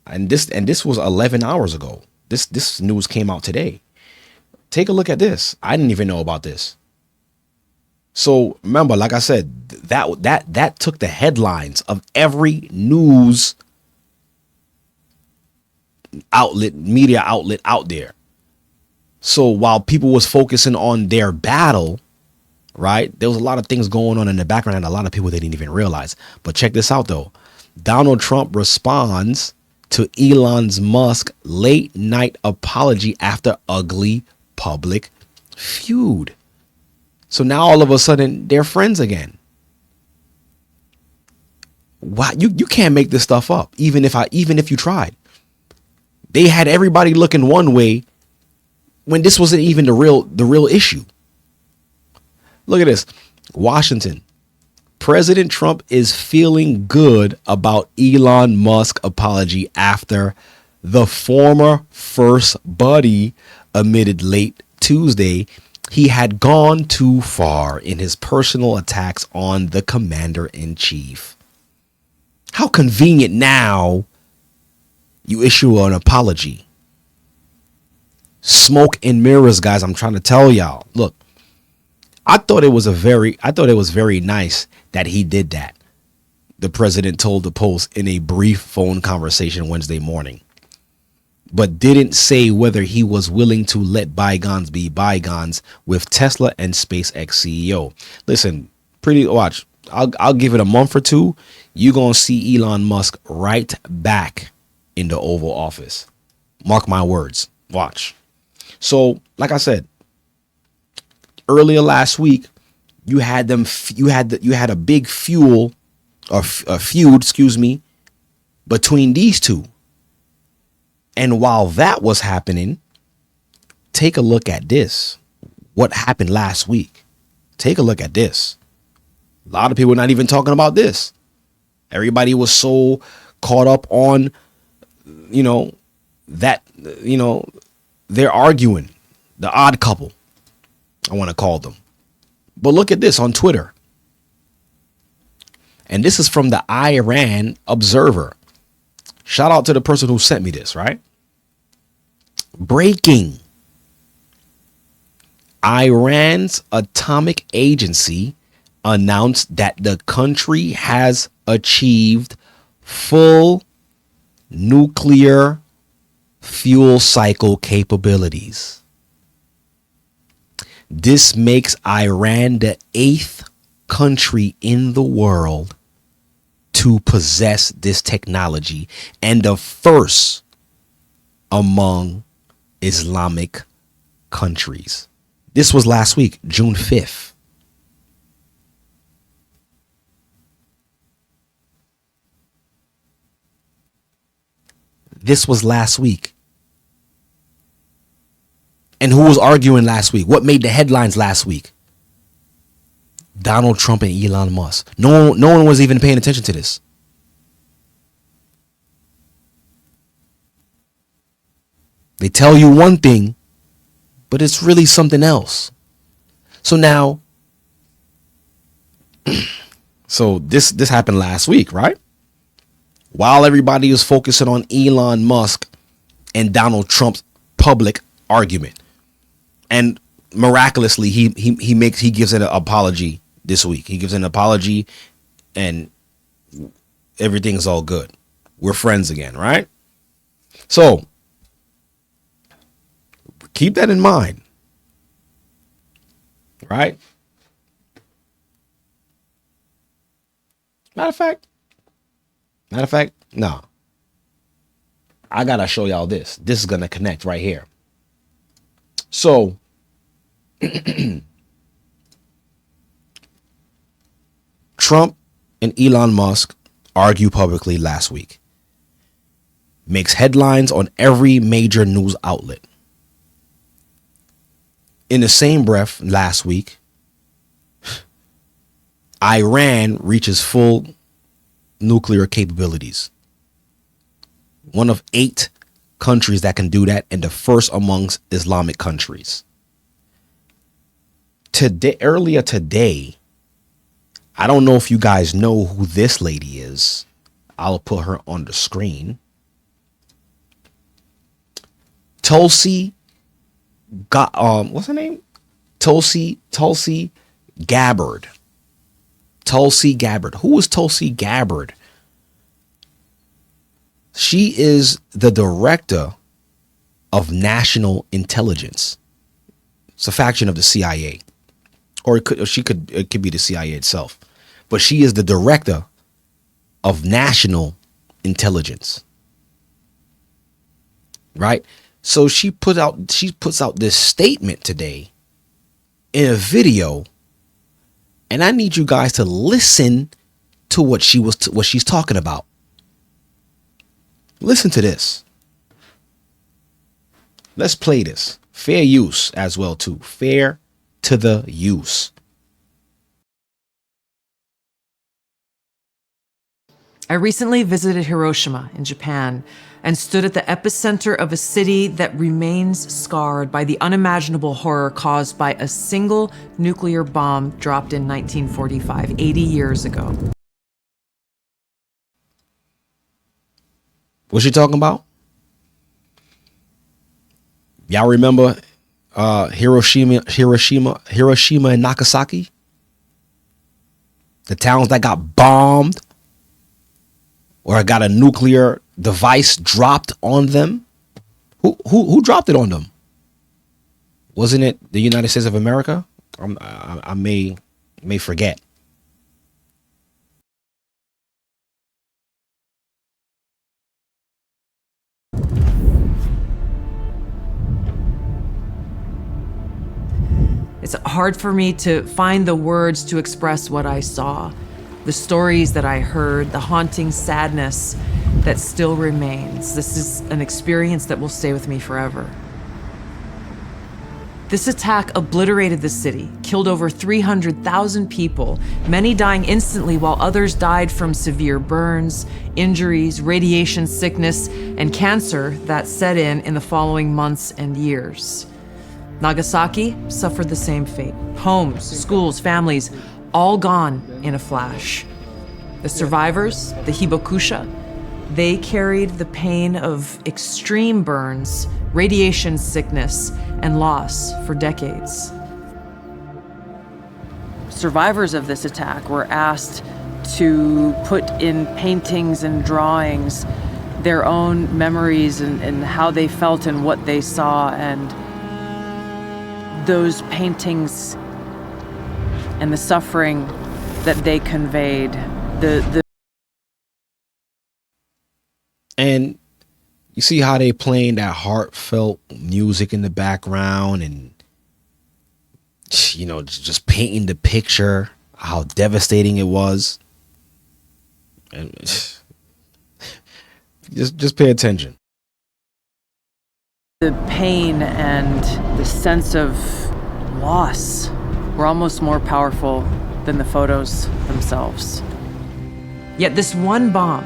Speaker 1: And this was 11 hours ago. This news came out today. Take a look at this. I didn't even know about this. So remember, like I said, that took the headlines of every news outlet, media outlet out there. So while people was focusing on their battle, right, there was a lot of things going on in the background and a lot of people they didn't even realize. But check this out, though. Donald Trump responds to Elon Musk's late night apology after ugly public feud. So now all of a sudden they're friends again. Wow, you can't make this stuff up. Even if you tried. They had everybody looking one way when this wasn't even the real issue. Look at this. Washington. President Trump is feeling good about Elon Musk apology after the former first buddy admitted late Tuesday he had gone too far in his personal attacks on the commander-in-chief. How convenient now you issue an apology. Smoke and mirrors, guys. I'm trying to tell y'all. Look, I thought it was very nice that he did that. The president told the Post in a brief phone conversation Wednesday morning, but didn't say whether he was willing to let bygones be bygones with Tesla and SpaceX CEO. Listen, watch. I'll give it a month or two. You're going to see Elon Musk right back in the Oval Office. Mark my words. Watch. So, like I said, earlier last week, you had a big feud, between these two. And while that was happening, take a look at this. What happened last week? Take a look at this. A lot of people are not even talking about this. Everybody was so caught up on, they're arguing. The odd couple, I want to call them. But look at this on Twitter. And this is from the Iran Observer. Shout out to the person who sent me this, right? Breaking. Iran's atomic agency announced that the country has achieved full nuclear fuel cycle capabilities. This makes Iran the 8th country in the world to possess this technology and the first among Islamic countries. This was last week, June 5th. This was last week. And who was arguing last week? What made the headlines last week? Donald Trump and Elon Musk. No one was even paying attention to this. They tell you one thing, but it's really something else. So now, so this happened last week, right? While everybody was focusing on Elon Musk and Donald Trump's public argument, and miraculously he gives an apology this week. He gives an apology, and everything's all good. We're friends again, right? So keep that in mind, right? Matter of fact, no. I gotta show y'all this. This is gonna connect right here. So Trump and Elon Musk argue publicly last week. Makes headlines on every major news outlet. In the same breath, last week, Iran reaches full nuclear capabilities. One of 8 countries that can do that, and the first amongst Islamic countries. Earlier today, I don't know if you guys know who this lady is. I'll put her on the screen. Tulsi what's her name? Tulsi Gabbard. Tulsi Gabbard. Who is Tulsi Gabbard? She is the director of national intelligence. It's a faction of the CIA, or it could be the CIA itself, but she is the director of national intelligence. Right? So she puts out this statement today in a video, and I need you guys to listen to what she's talking about. Listen to this. Let's play this. Fair use as well too. Fair to the use.
Speaker 11: I recently visited Hiroshima in Japan and stood at the epicenter of a city that remains scarred by the unimaginable horror caused by a single nuclear bomb dropped in 1945, 80 years ago.
Speaker 1: What's she talking about? Y'all remember Hiroshima and Nagasaki? The towns that got bombed or got a nuclear device dropped on them. Who dropped it on them? Wasn't it the United States of America? I may forget.
Speaker 11: It's hard for me to find the words to express what I saw, the stories that I heard, the haunting sadness that still remains. This is an experience that will stay with me forever. This attack obliterated the city, killed over 300,000 people, many dying instantly while others died from severe burns, injuries, radiation sickness, and cancer that set in the following months and years. Nagasaki suffered the same fate. Homes, schools, families, all gone in a flash. The survivors, the hibakusha, They carried the pain of extreme burns, radiation sickness, and loss for decades. Survivors of this attack were asked to put in paintings and drawings their own memories and how they felt and what they saw, and those paintings and the suffering that they conveyed,
Speaker 1: And you see how they playing that heartfelt music in the background, and you know, just painting the picture how devastating it was. And just pay attention.
Speaker 11: the pain and the sense of loss were almost more powerful than the photos themselves. Yet this one bomb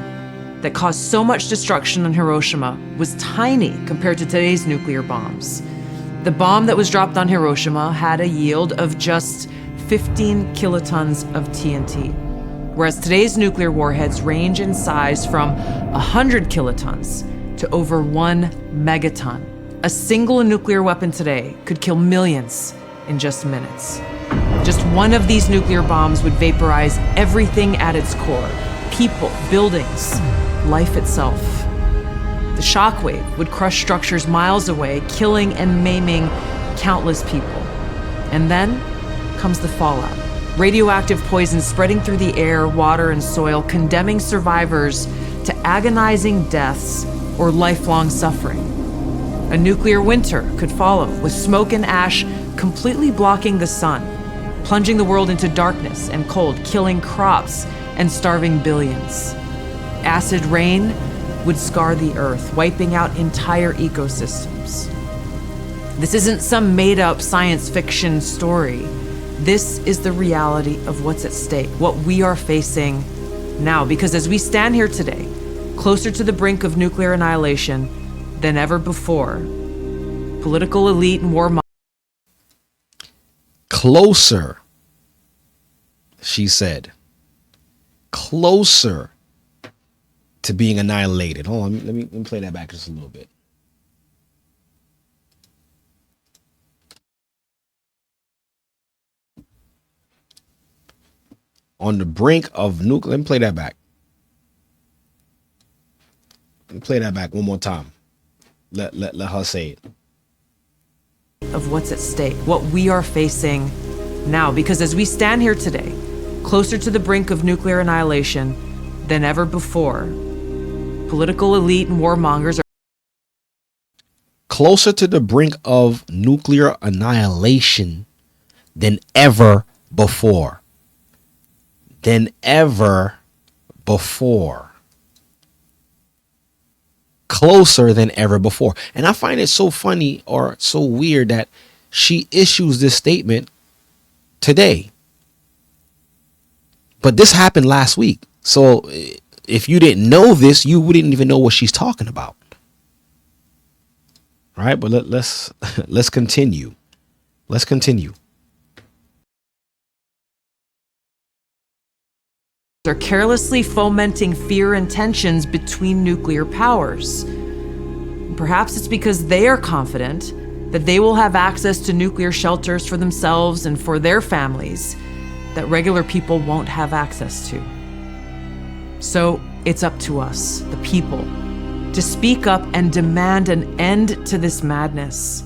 Speaker 11: that caused so much destruction on Hiroshima was tiny compared to today's nuclear bombs. The bomb that was dropped on Hiroshima had a yield of just 15 kilotons of TNT, whereas today's nuclear warheads range in size from 100 kilotons to over 1 megaton. A single nuclear weapon today could kill millions in just minutes. Just one of these nuclear bombs would vaporize everything at its core: people, buildings, life itself. The shockwave would crush structures miles away, killing and maiming countless people. And then comes the fallout. Radioactive poison spreading through the air, water, and soil, condemning survivors to agonizing deaths or lifelong suffering. A nuclear winter could follow, with smoke and ash completely blocking the sun, plunging the world into darkness and cold, killing crops and starving billions. Acid rain would scar the earth, wiping out entire ecosystems. This isn't some made-up science fiction story. This is the reality of what's at stake, what we are facing now. Because as we stand here today, closer to the brink of nuclear annihilation than ever before, political elite and warmongers.
Speaker 1: Closer, she said. Closer to being annihilated. Hold on, let me play that back just a little bit. On the brink of nuclear. Let me play that back. Let me play that back one more time. Let her say it.
Speaker 11: Of what's at stake, what we are facing now. Because as we stand here today, closer to the brink of nuclear annihilation than ever before, political elite and warmongers are
Speaker 1: closer to the brink of nuclear annihilation than ever before. Than ever before. Closer than ever before. And I find it so funny or so weird that she issues this statement today. But this happened last week. So if you didn't know this, you wouldn't even know what she's talking about. All right, but let's continue. Let's continue.
Speaker 11: are carelessly fomenting fear and tensions between nuclear powers. Perhaps it's because they are confident that they will have access to nuclear shelters for themselves and for their families that regular people won't have access to. So it's up to us, the people, to speak up and demand an end to this madness.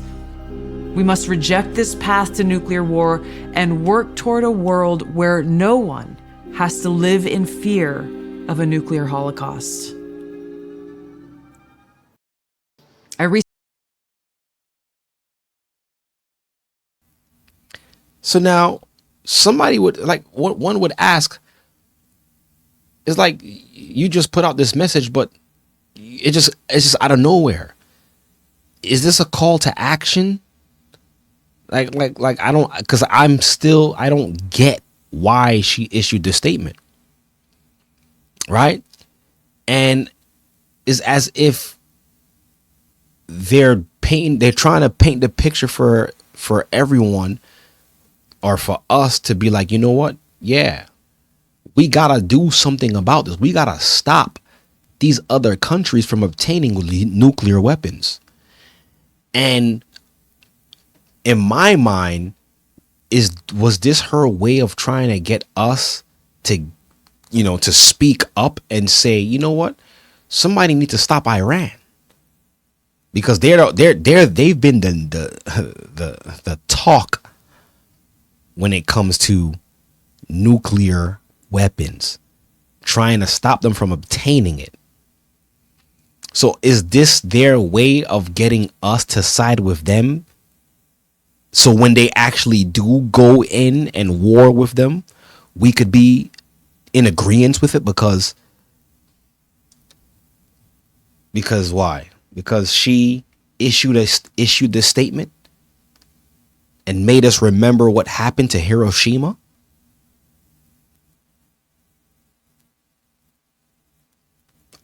Speaker 11: We must reject this path to nuclear war and work toward a world where no one has to live in fear of a nuclear holocaust.
Speaker 1: So now somebody would what one would ask is like, you just put out this message, but it's just out of nowhere. Is this a call to action? Like I don't, because I don't get why she issued this statement. Right? And it's as if they're trying to paint the picture for everyone, or for us to be like, you know what? Yeah, we gotta do something about this. We gotta stop these other countries from obtaining nuclear weapons. And in my mind, was this her way of trying to get us to, to speak up and say, you know what, somebody needs to stop Iran, because they've been the talk when it comes to nuclear weapons, trying to stop them from obtaining it. So is this their way of getting us to side with them? So when they actually do go in and war with them, we could be in agreement with it because why? Because she issued this statement and made us remember what happened to Hiroshima.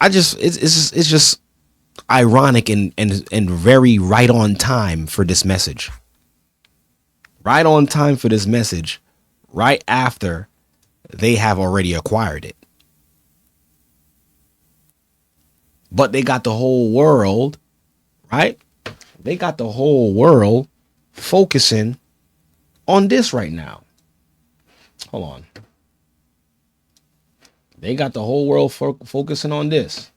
Speaker 1: It's just ironic and very right on time for this message. Right on time for this message, right after they have already acquired it. But they got the whole world, right? They got the whole world focusing on this right now. Hold on. They got the whole world focusing on this.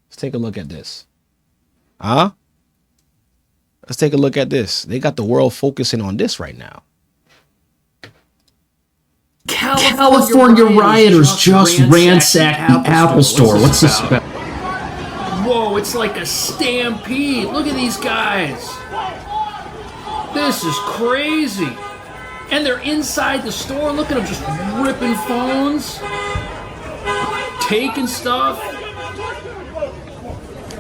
Speaker 1: Let's take a look at this. Huh? Let's take a look at this. They got the world focusing on this right now.
Speaker 12: California rioters just ransacked the Apple Store. What's this about? Whoa, it's like a stampede. Look at these guys. This is crazy. And they're inside the store. Look at them just ripping phones, taking stuff.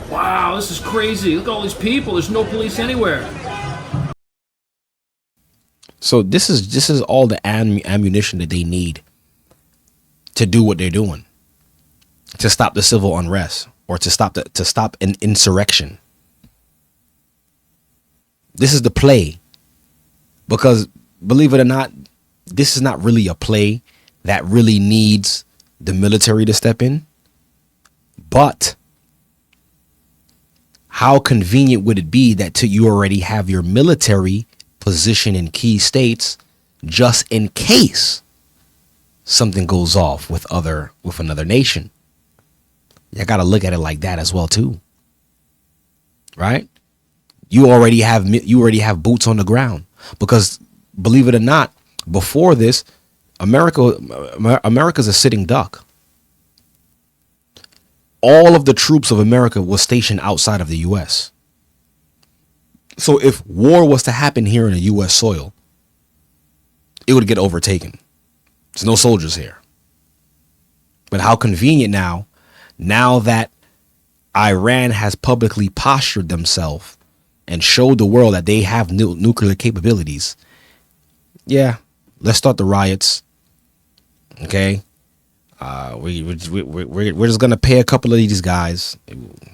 Speaker 12: Wow, this is crazy. Look at all these people. There's no police anywhere.
Speaker 1: So this is all the ammunition that they need to do what they're doing, to stop the civil unrest or to stop an insurrection. This is the play, because believe it or not, this is not really a play that really needs the military to step in. But how convenient would it be that you already have your military position in key states just in case something goes off with another nation? You got to look at it like that as well too, right? You already have boots on the ground, because believe it or not, before this, America's a sitting duck. All of the troops of America was stationed outside of the U.S. So if war was to happen here in the U.S. soil, it would get overtaken. There's no soldiers here. But how convenient now that Iran has publicly postured themselves and showed the world that they have nuclear capabilities. Yeah, let's start the riots. Okay. We're just gonna pay a couple of these guys.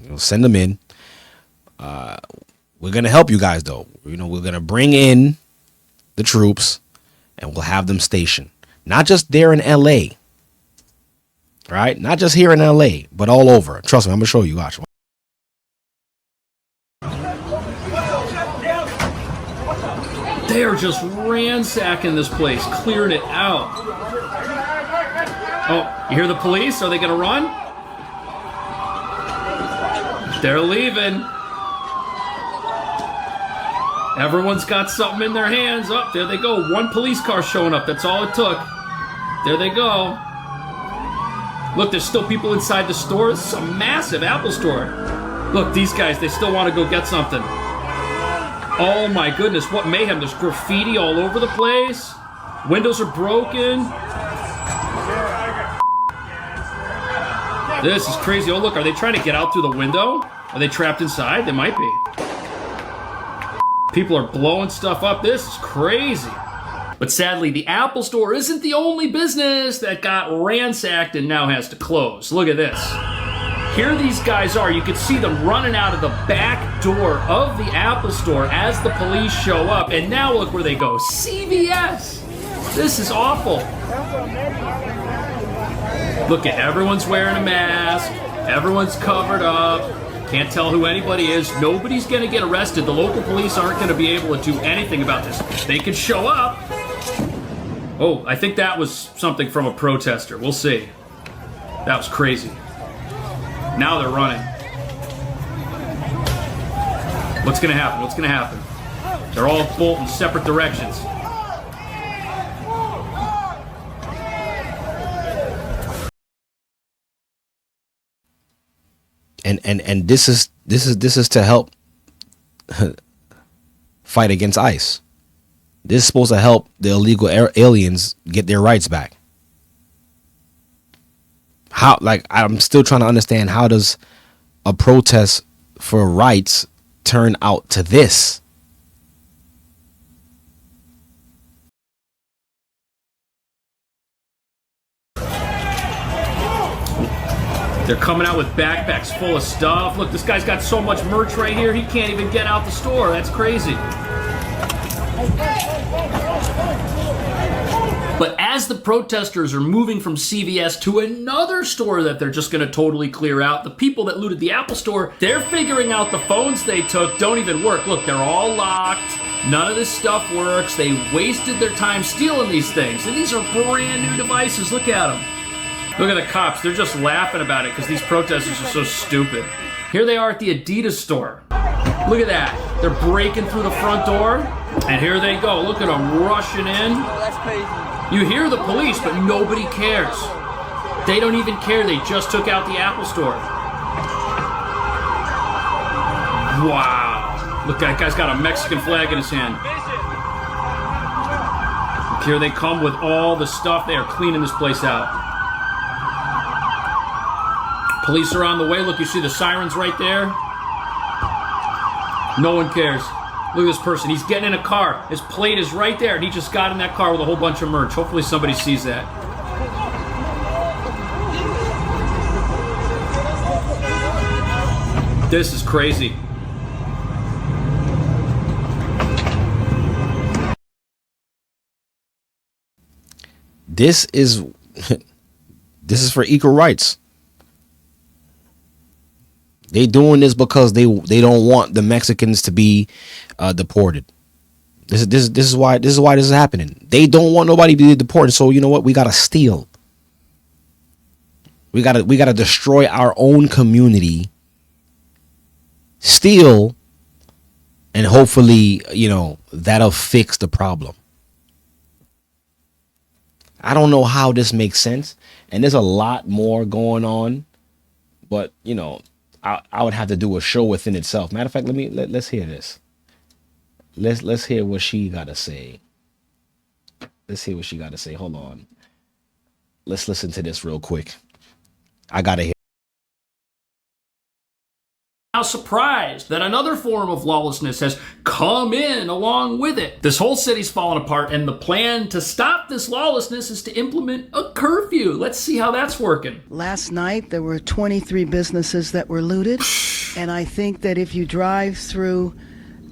Speaker 1: We'll send them in. We're gonna help you guys though. We're gonna bring in the troops, and we'll have them stationed, not just there in L.A. Right? Not just here in L.A., but all over. Trust me, I'm gonna show you. Watch.
Speaker 12: They are just ransacking this place, clearing it out. Oh, you hear the police? Are they gonna run? They're leaving. Everyone's got something in their hands. Oh, there they go. One police car showing up. That's all it took. There they go. Look, there's still people inside the store. This is a massive Apple store. Look, these guys, they still want to go get something. Oh my goodness, what mayhem. There's graffiti all over the place. Windows are broken. This is crazy. Oh, look, are they trying to get out through the window? Are they trapped inside? They might be. People are blowing stuff up. This is crazy. But sadly, the Apple Store isn't the only business that got ransacked and now has to close. Look at this. Here these guys are. You can see them running out of the back door of the Apple Store as the police show up. And now look where they go. CVS. This is awful. Look at everyone's wearing a mask. Everyone's covered up. Can't tell who anybody is. Nobody's going to get arrested. The local police aren't going to be able to do anything about this. They could show up. Oh, I think that was something from a protester. We'll see. That was crazy. Now they're running. What's going to happen? What's going to happen? They're all bolting separate directions.
Speaker 1: And this is to help fight against ICE. This is supposed to help the illegal aliens get their rights back. How, like, I'm still trying to understand, how does a protest for rights turn out to this?
Speaker 12: They're coming out with backpacks full of stuff. Look, this guy's got so much merch right here, he can't even get out the store. That's crazy. But as the protesters are moving from CVS to another store that they're just going to totally clear out, the people that looted the Apple store, they're figuring out the phones they took don't even work. Look, they're all locked. None of this stuff works. They wasted their time stealing these things. And these are brand new devices. Look at them. Look at the cops. They're just laughing about it because these protesters are so stupid. Here they are at the Adidas store. Look at that. They're breaking through the front door. And here they go. Look at them rushing in.
Speaker 5: That's crazy.
Speaker 12: You hear the police, but nobody cares. They don't even care. They just took out the Apple store. Wow. Look, that guy's got a Mexican flag in his hand. Look, here they come with all the stuff. They are cleaning this place out. Police are on the way. Look, you see the sirens right there? No one cares. Look at this person. He's getting in a car. His plate is right there, and he just got in that car with a whole bunch of merch. Hopefully somebody sees that. This is crazy.
Speaker 1: This is for equal rights. They doing this because they don't want the Mexicans to be deported. This is why this is happening. They don't want nobody to be deported. So you know what? We gotta steal. We gotta destroy our own community, steal, and hopefully, you know, that'll fix the problem. I don't know how this makes sense, and there's a lot more going on, but you know, I would have to do a show within itself. Matter of fact, let's hear this. Let's hear what she gotta say. Let's hear what she gotta say. Hold on. Let's listen to this real quick. I gotta hear.
Speaker 12: Now surprised that another form of lawlessness has come in along with it. This whole city's falling apart, and the plan to stop this lawlessness is to implement a curfew. Let's see how that's working.
Speaker 13: Last night, there were 23 businesses that were looted, and I think that if you drive through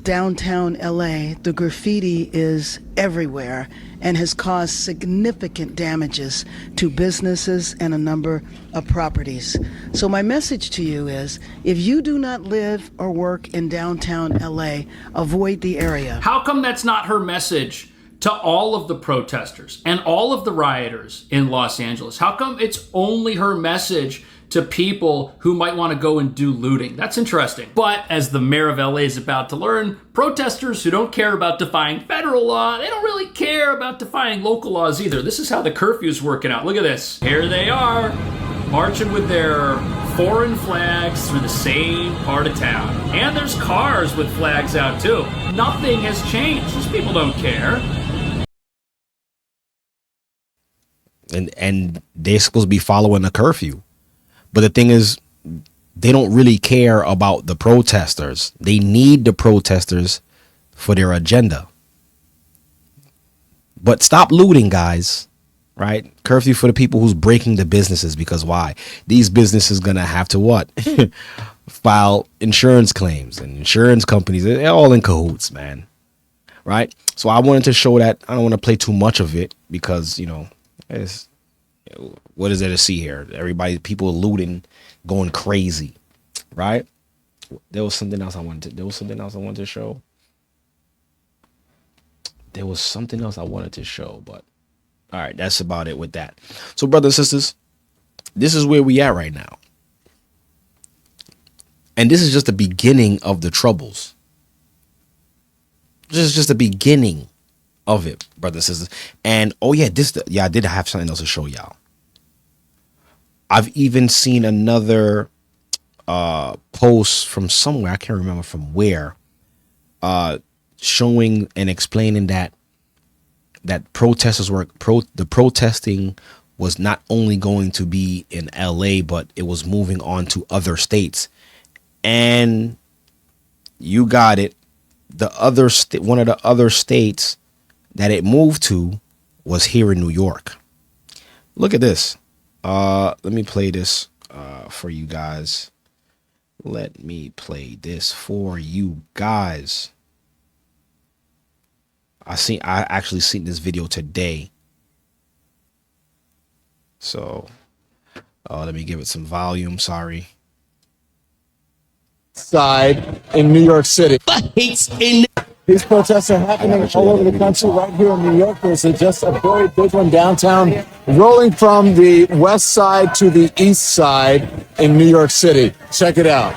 Speaker 13: downtown LA, the graffiti is everywhere and has caused significant damages to businesses and a number of properties. So my message to you is, if you do not live or work in downtown LA, avoid the area.
Speaker 12: How come that's not her message to all of the protesters and all of the rioters in Los Angeles? How come it's only her message to people who might want to go and do looting? That's interesting. But as the mayor of LA is about to learn, protesters who don't care about defying federal law, they don't really care about defying local laws either. This is how the curfew's working out. Look at this. Here they are, marching with their foreign flags through the same part of town. And there's cars with flags out too. Nothing has changed. These people don't care.
Speaker 1: And they're supposed to be following a curfew. But the thing is, they don't really care about the protesters. They need the protesters for their agenda. But stop looting, guys. Right? Curfew for the people who's breaking the businesses, because why? These businesses gonna have to what? File insurance claims, and insurance companies, they're all in cahoots, man. Right? So I wanted to show that. I don't want to play too much of it because, you know, what is there to see here? Everybody, people looting, going crazy, right? There was something else I wanted to. There was something else I wanted to show. There was something else I wanted to show, but all right, that's about it with that. So, brothers and sisters, this is where we at right now, and this is just the beginning of the troubles. This is just the beginning of it, brothers and sisters. And oh yeah, I did have something else to show y'all. I've even seen another post from somewhere, I can't remember from where, showing and explaining that protesters the protesting was not only going to be in LA, but it was moving on to other states. And you got it. One of the other states that it moved to was here in New York. Look at this. Let me play this for you guys. Let me play this for you guys. I actually seen this video today. So let me give it some volume. Sorry.
Speaker 14: Side in New York City. These protests are happening all over the country. Right here in New York, there's just a very big one downtown, rolling from the west side to the east side in New York City. Check it out.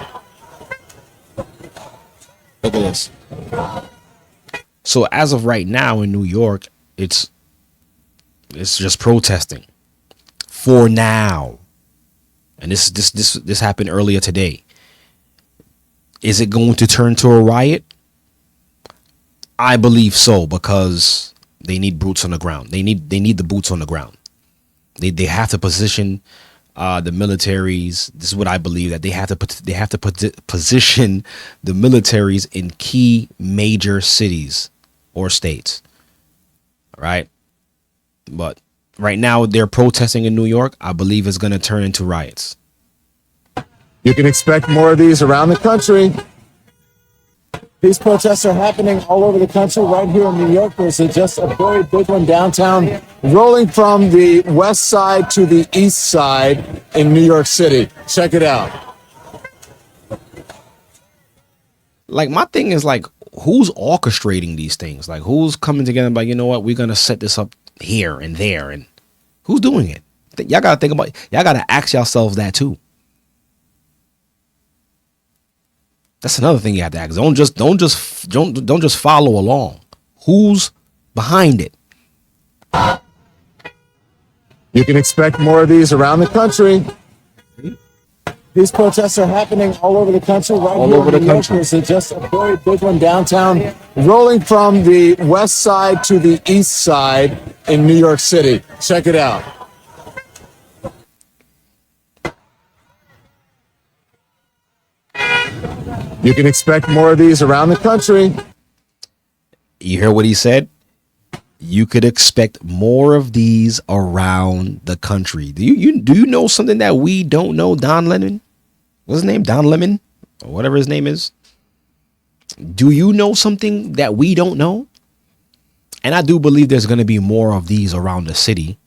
Speaker 1: Look at this. So as of right now in New York, it's just protesting for now. And this happened earlier today. Is it going to turn to a riot? I believe so, because they need boots on the ground. They need the boots on the ground. They have to position the militaries. This is what I believe, that they have to position the militaries in key major cities or states. All right. But right now they're protesting in New York. I believe it's going to turn into riots.
Speaker 14: You can expect more of these around the country. These protests are happening all over the country. Right here in New York, there's just a very big one downtown, rolling from the west side to the east side in New York City. Check it out.
Speaker 1: Like, my thing is, like, who's orchestrating these things? Like, who's coming together and like, you know what, we're going to set this up here and there, and who's doing it? Y'all got to think about, y'all got to ask yourselves that too. That's another thing you have to ask. Don't just follow along. Who's behind it?
Speaker 14: You can expect more of these around the country. These protests are happening all over the country. Right all here over in New York, there's just a very big one downtown, rolling from the west side to the east side in New York City. Check it out. You can expect more of these around the country.
Speaker 1: You hear what he said? You could expect more of these around the country. Do you know something that we don't know? Don Lemon? What's his name? Don Lemon? Or whatever his name is. Do you know something that we don't know? And I do believe there's going to be more of these around the city,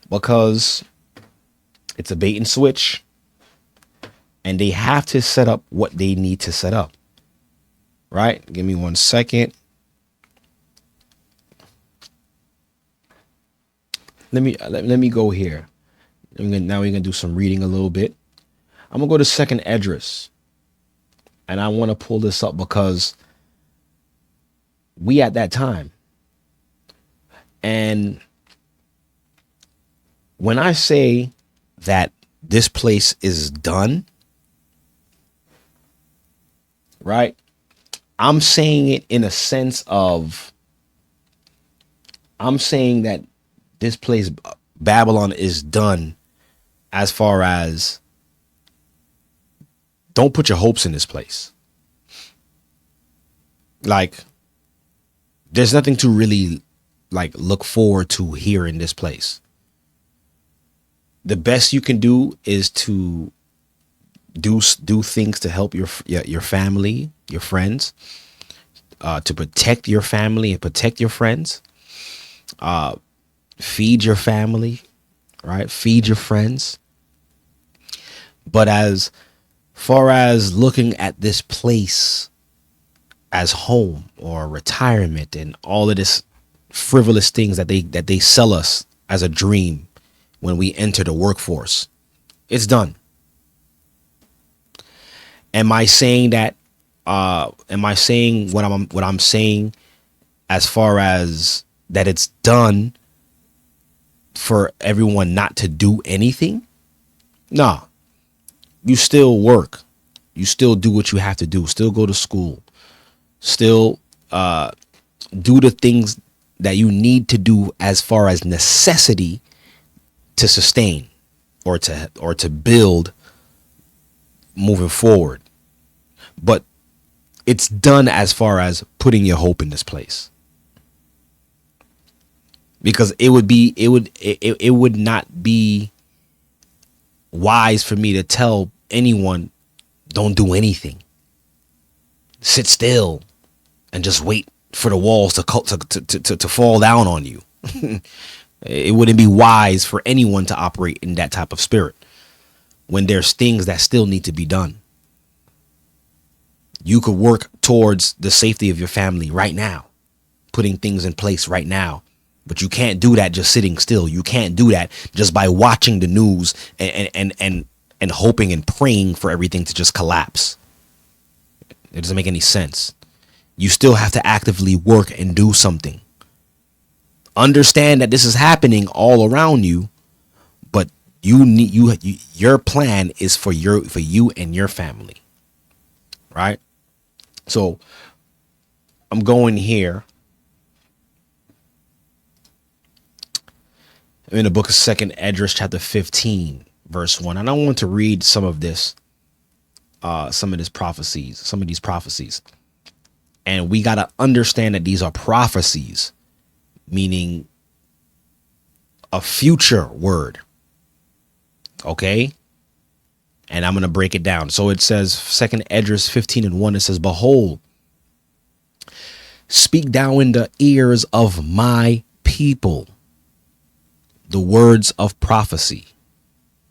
Speaker 1: because it's a bait and switch. And they have to set up what they need to set up. Right? Give me 1 second. Let me go here. Now we're gonna do some reading a little bit. I'm gonna go to second address, and I want to pull this up because we at that time. And when I say that this place is done, right? I'm saying it in a sense of, I'm saying that this place, Babylon, is done as far as, don't put your hopes in this place. Like, there's nothing to really like look forward to here in this place. The best you can do is to do things to help your family, your friends, to protect your family and protect your friends, feed your family, right? Feed your friends. But as far as looking at this place as home or retirement and all of this frivolous things that they sell us as a dream when we enter the workforce, it's done. Am I saying that? Am I saying what I'm saying as far as that it's done for everyone not to do anything? Nah. You still work. You still do what you have to do. Still go to school. Still do the things that you need to do as far as necessity to sustain or to build moving forward. But it's done as far as putting your hope in this place. Because it would not be wise for me to tell anyone, don't do anything. Sit still and just wait for the walls to fall down on you. It wouldn't be wise for anyone to operate in that type of spirit when there's things that still need to be done. You could work towards the safety of your family right now, putting things in place right now. But you can't do that just sitting still. You can't do that just by watching the news and hoping and praying for everything to just collapse. It doesn't make any sense. You still have to actively work and do something. Understand that this is happening all around you, but your plan is for you and your family. Right? So I'm going here. I'm in the book of 2nd Esdras, chapter 15, verse 1. And I want to read some of these prophecies. And we got to understand that these are prophecies, meaning a future word. Okay? And I'm going to break it down. So it says 2nd Esdras 15:1. It says, behold, speak thou in the ears of my people the words of prophecy.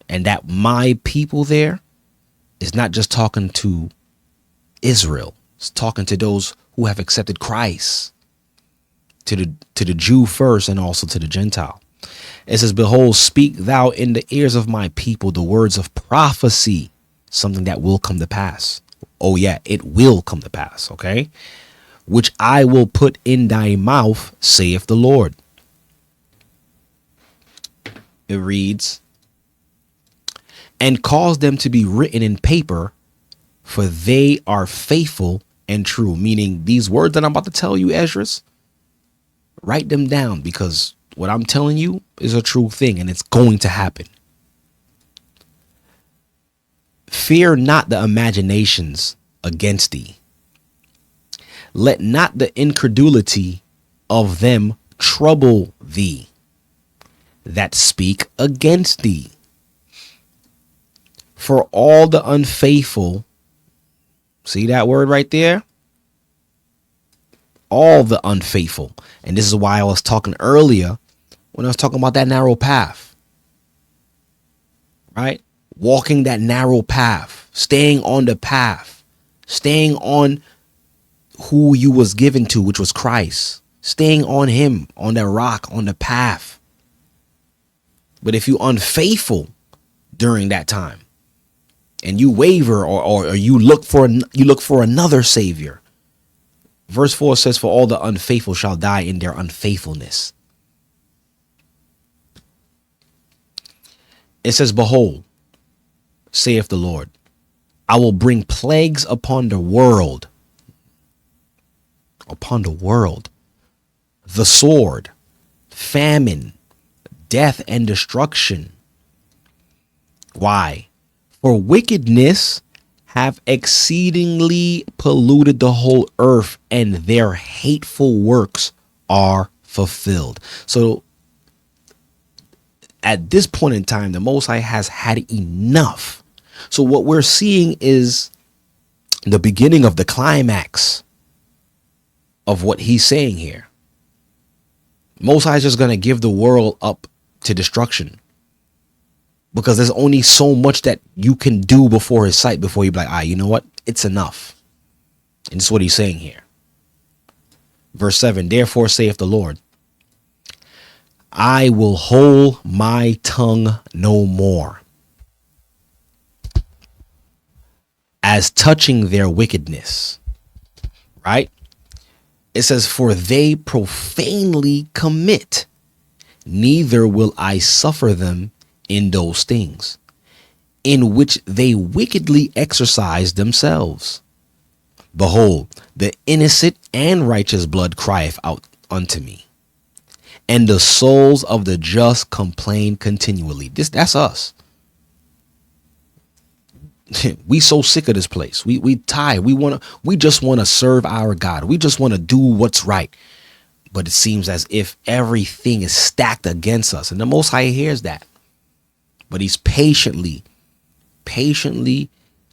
Speaker 1: And that my people there is not just talking to Israel. It's talking to those who have accepted Christ, to the Jew first and also to the Gentile. It says, behold, speak thou in the ears of my people the words of prophecy, something that will come to pass. Oh yeah, it will come to pass. Okay. Which I will put in thy mouth, saith the Lord. It reads, and cause them to be written in paper, for they are faithful and true. Meaning these words that I'm about to tell you, Esdras, write them down, because what I'm telling you is a true thing and it's going to happen. Fear not the imaginations against thee. Let not the incredulity of them trouble thee that speak against thee. For all the unfaithful, see that word right there? All the unfaithful. And this is why I was talking earlier when I was talking about that narrow path. Right? Walking that narrow path, staying on the path, staying on who you was given to, which was Christ, staying on him, on the rock, on the path. But if you unfaithful during that time and you waver or you look for another savior, verse 4 says, for all the unfaithful shall die in their unfaithfulness. It says, behold, saith the Lord, I will bring plagues upon the world, the sword, famine, death and destruction. Why? For wickedness have exceedingly polluted the whole earth, and their hateful works are fulfilled. So at this point in time, the Most High has had enough. So what we're seeing is the beginning of the climax of what he's saying here. Most High is just going to give the world up to destruction. because there's only so much that you can do before his sight before you be like, you know what? It's enough. And this is what he's saying here. Verse 7, therefore saith the Lord, I will hold my tongue no more as touching their wickedness. Right? It says, for they profanely commit, neither will I suffer them in those things in which they wickedly exercise themselves. Behold, the innocent and righteous blood crieth out unto me, and the souls of the just complain continually. That's us. We so sick of this place. We tired. We just want to serve our God. We just want to do what's right. But it seems as if everything is stacked against us. And the Most High hears that. But he's patiently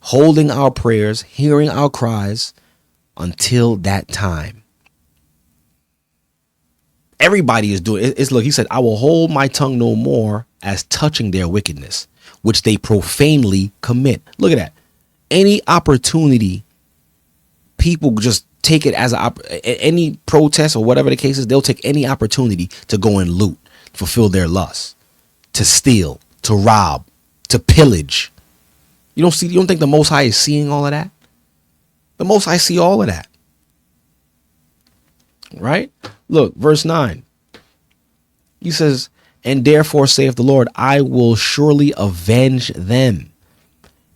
Speaker 1: holding our prayers, hearing our cries until that time. Everybody is doing it. Look, he said, I will hold my tongue no more as touching their wickedness, which they profanely commit. Look at that. Any opportunity, people just take it as any protest or whatever the case is. They'll take any opportunity to go and loot, fulfill their lust, to steal, to rob, to pillage. You don't think the Most High is seeing all of that? The Most High see all of that. Right? Look, verse 9. He says, and therefore saith the Lord, I will surely avenge them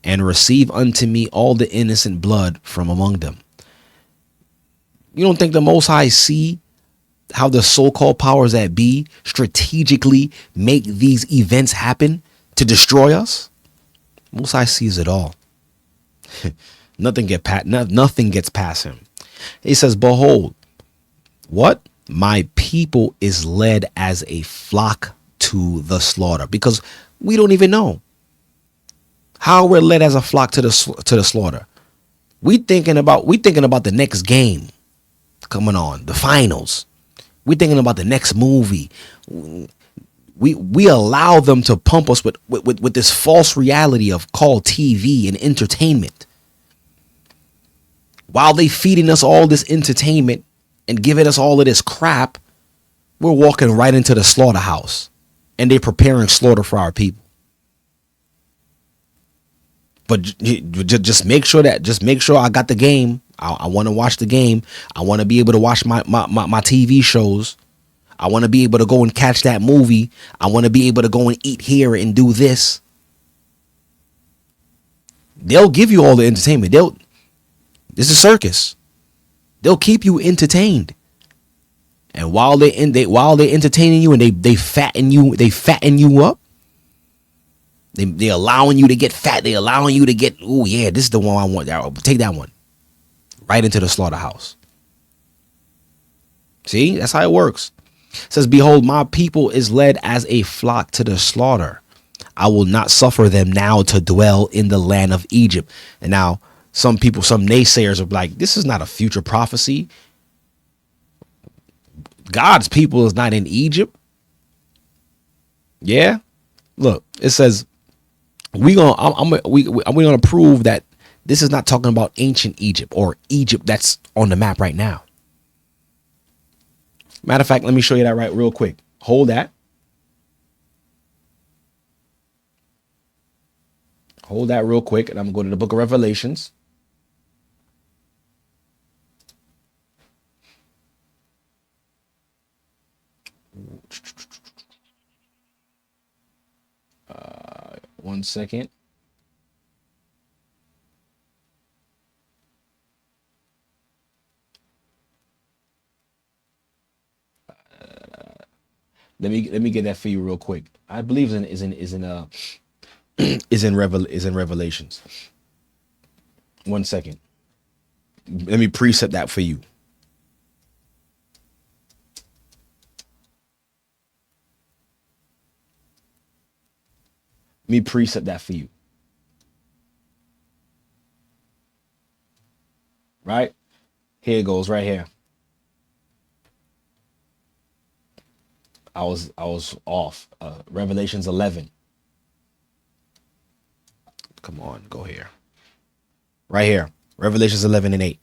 Speaker 1: and receive unto me all the innocent blood from among them. You don't think the Most High see how the so-called powers that be strategically make these events happen to destroy us? Most High sees it all. Nothing gets past him. He says, behold, what? My people is led as a flock to the slaughter. Because we don't even know how we're led as a flock to the slaughter. We thinking about the next game coming on, the finals. We're thinking about the next movie. We allow them to pump us with this false reality of called TV and entertainment. While they feeding us all this entertainment and giving us all of this crap, we're walking right into the slaughterhouse, and they're preparing slaughter for our people. But just make sure I got the game. I want to watch the game. I want to be able to watch my TV shows. I want to be able to go and catch that movie. I want to be able to go and eat here and do this. They'll give you all the entertainment. This is a circus. They'll keep you entertained. And while they're entertaining you and they fatten you up. They're allowing you to get fat. They're allowing you to get, oh yeah, this is the one I want. Take that one. Right into the slaughterhouse. See, that's how it works. It says, behold, my people is led as a flock to the slaughter. I will not suffer them now to dwell in the land of Egypt. And now some naysayers are like, this is not a future prophecy. God's people is not in Egypt. Yeah. Look, it says, we're gonna prove that this is not talking about ancient Egypt or Egypt that's on the map right now. Matter of fact, let me show you that right real quick. Hold that. Hold that real quick, and I'm going to go to the book of Revelations. One second. Let me get that for you real quick. I believe is in Revelations. One second. Let me precept that for you. Let me precept that for you. Right? Here it goes, right here. I was off. Revelations 11. Come on, go here. Right here. Revelations 11 and 8.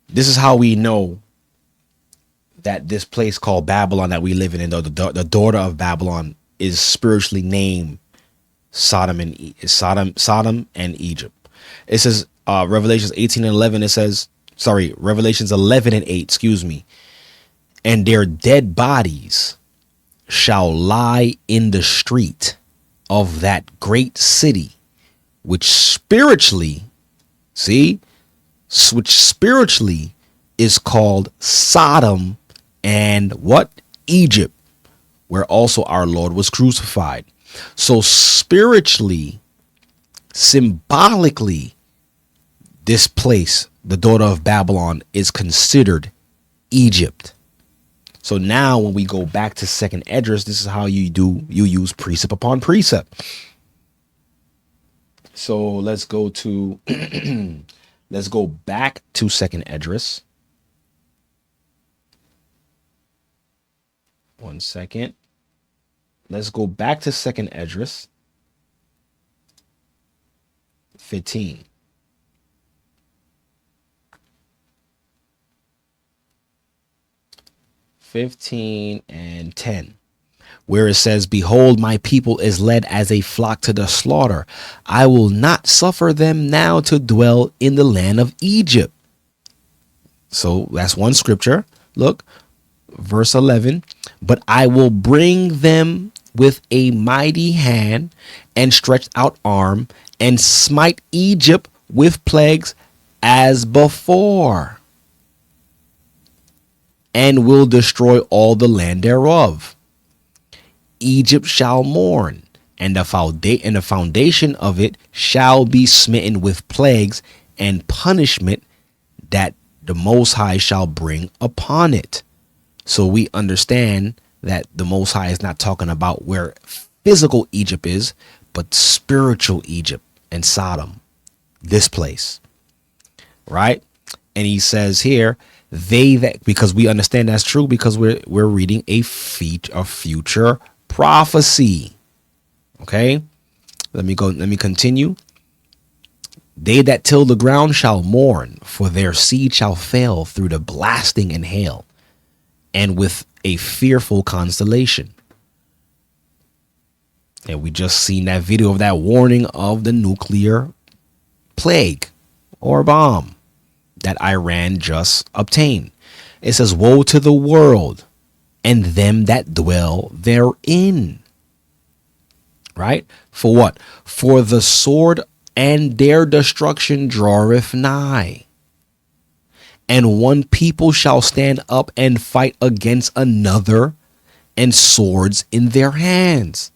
Speaker 1: This is how we know that this place called Babylon that we live in, the daughter of Babylon, is spiritually named Sodom and Egypt. It says Revelations 18 and 11. It says, Revelations 11 and 8. Excuse me. And their dead bodies shall lie in the street of that great city, which spiritually is called Sodom and what? Egypt, where also our Lord was crucified. So spiritually, symbolically, this place, the daughter of Babylon, is considered Egypt. So now when we go back to second Esdras, this is how you use precept upon precept. So let's go to let's go back to second Esdras. 1 second. Let's go back to second Esdras 15. And 10, where it says, behold, my people is led as a flock to the slaughter. I will not suffer them now to dwell in the land of Egypt. So that's one scripture. Look, verse 11, but I will bring them with a mighty hand and stretched out arm and smite Egypt with plagues as before, and will destroy all the land thereof. Egypt shall mourn, and the foundation of it shall be smitten with plagues and punishment that the Most High shall bring upon it. So we understand that the Most High is not talking about where physical Egypt is, but spiritual Egypt and Sodom, this place, right? And he says here, because we understand that's true, because we're reading a future prophecy. Okay, let me continue. They that till the ground shall mourn, for their seed shall fail through the blasting and hail, and with a fearful constellation. And we just seen that video of that warning of the nuclear plague or bomb that Iran just obtained. It says, woe to the world and them that dwell therein. Right? For what? For the sword and their destruction draweth nigh. And one people shall stand up and fight against another, and swords in their hands.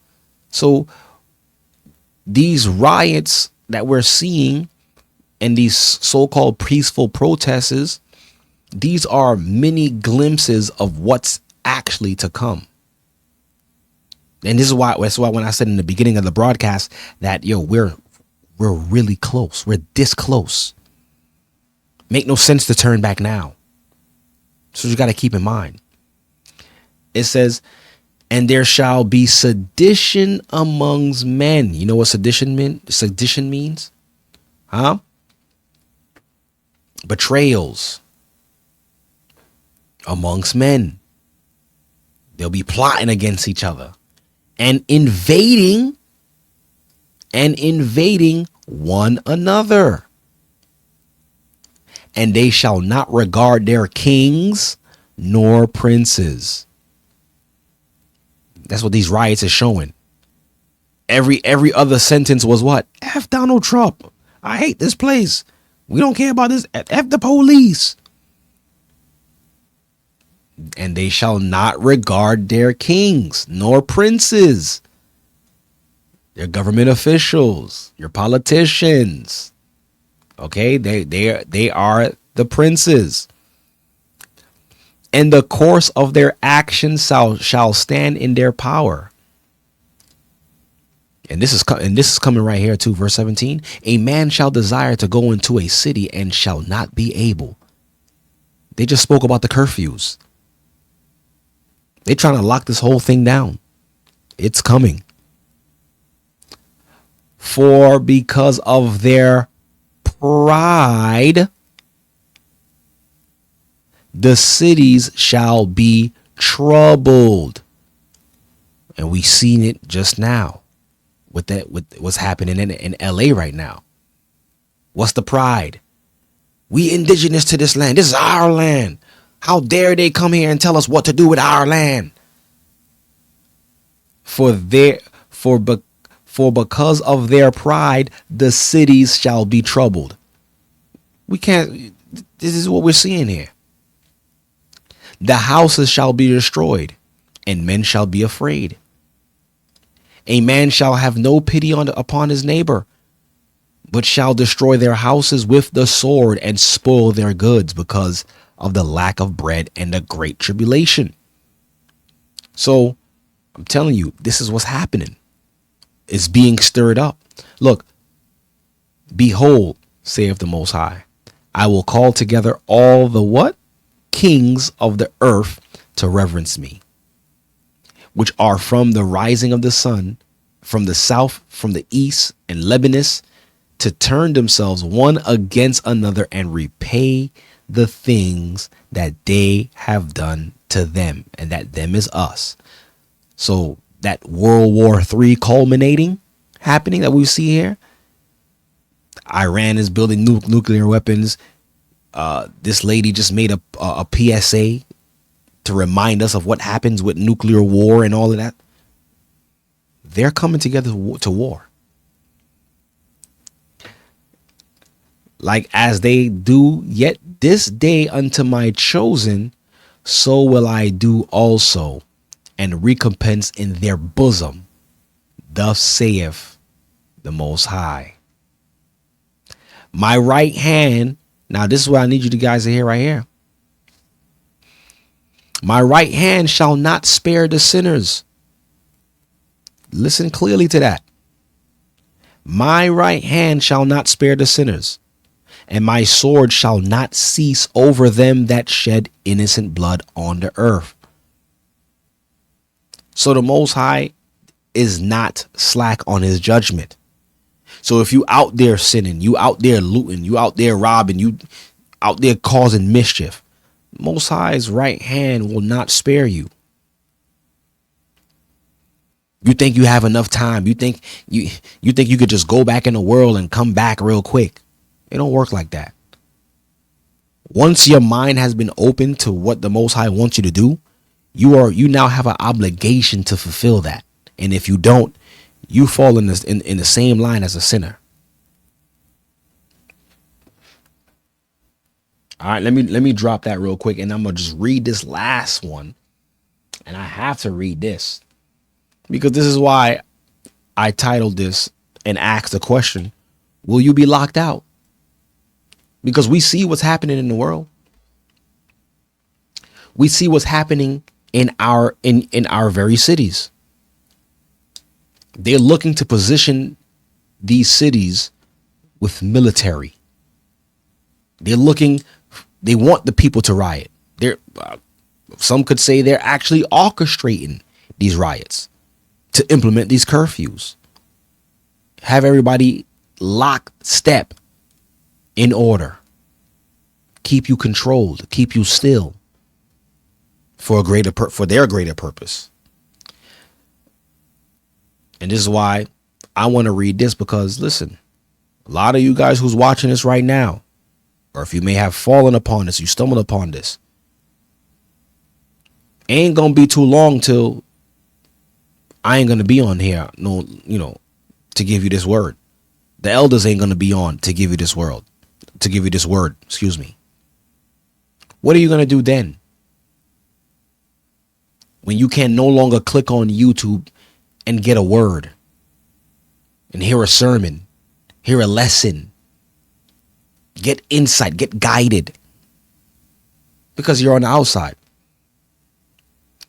Speaker 1: So these riots that we're seeing and these so-called peaceful protests, these are mini glimpses of what's actually to come. And that's why when I said in the beginning of the broadcast that, we're really close. We're this close. Make no sense to turn back now. So you got to keep in mind. It says, and there shall be sedition amongst men. You know what sedition means? Huh? Betrayals amongst men. They'll be plotting against each other and invading one another. And they shall not regard their kings nor princes. That's what these riots are showing. Every other sentence was what? F Donald Trump. I hate this place. We don't care about this. F the police. And they shall not regard their kings nor princes, their government officials, your politicians. Okay, they are the princes. And the course of their actions shall stand in their power. And this is coming right here too, verse 17. A man shall desire to go into a city and shall not be able. They just spoke about the curfews. They're trying to lock this whole thing down. It's coming. For because of their pride, the cities shall be troubled. And we seen it just now with what's happening in LA right now. What's the pride? We indigenous to this land. This is our land. How dare they come here and tell us what to do with our land? For because of their pride, the cities shall be troubled. We can't. This is what we're seeing here. The houses shall be destroyed, and men shall be afraid. A man shall have no pity upon his neighbor, but shall destroy their houses with the sword and spoil their goods because of the lack of bread and the great tribulation. So I'm telling you, this is what's happening. It's being stirred up. Look, behold, saith the Most High, I will call together all the what? Kings of the earth to reverence me, which are from the rising of the sun, from the south, from the east, and Lebanus, to turn themselves one against another and repay the things that they have done to them. And that them is us. So that World War III culminating, happening that we see here. Iran is building nuclear weapons. This lady just made a PSA to remind us of what happens with nuclear war and all of that. They're coming together to war. Like as they do yet this day unto my chosen, so will I do also, and recompense in their bosom. Thus saith the Most High. My right hand. Now this is what I need you guys to hear right here. My right hand shall not spare the sinners. Listen clearly to that. My right hand shall not spare the sinners, and my sword shall not cease over them that shed innocent blood on the earth. So the Most High is not slack on his judgment. So if you out there sinning, you out there looting, you out there robbing, you out there causing mischief, Most High's right hand will not spare you. You think you have enough time. You think you could just go back in the world and come back real quick. It don't work like that. Once your mind has been open to what the Most High wants you to do, you now have an obligation to fulfill that. And if you don't, you fall in the same line as a sinner. All right, let me drop that real quick, and I'm gonna just read this last one. And I have to read this because this is why I titled this and asked the question, will you be locked out? Because we see what's happening in the world. We see what's happening in our very cities. They're looking to position these cities with military. They want the people to riot. Some could say they're actually orchestrating these riots to implement these curfews. Have everybody lock step in order. Keep you controlled, keep you still for their greater purpose. And this is why I want to read this, because listen, a lot of you guys who's watching this right now, or if you may have fallen upon this, you stumbled upon this, ain't gonna be too long till I ain't gonna be on here, to give you this word. The elders ain't gonna be on to give you this word. Excuse me. What are you gonna do then? When you can no longer click on YouTube and get a word and hear a sermon, hear a lesson, get insight, get guided, because you're on the outside.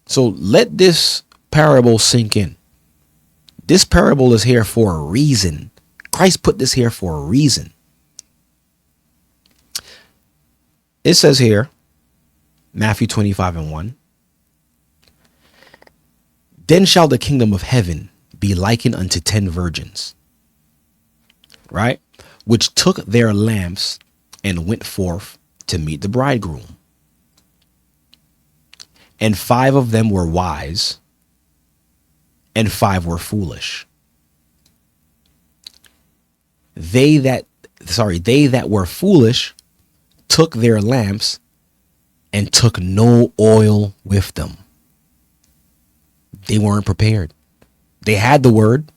Speaker 1: So let this parable sink in. This parable is here for a reason. Christ put this here for a reason. It says here, Matthew 25:1. Then shall the kingdom of heaven be likened unto 10 virgins, right? Which took their lamps and went forth to meet the bridegroom. And 5 of them were wise, and 5 were foolish. They that were foolish took their lamps and took no oil with them. They weren't prepared. They had the word.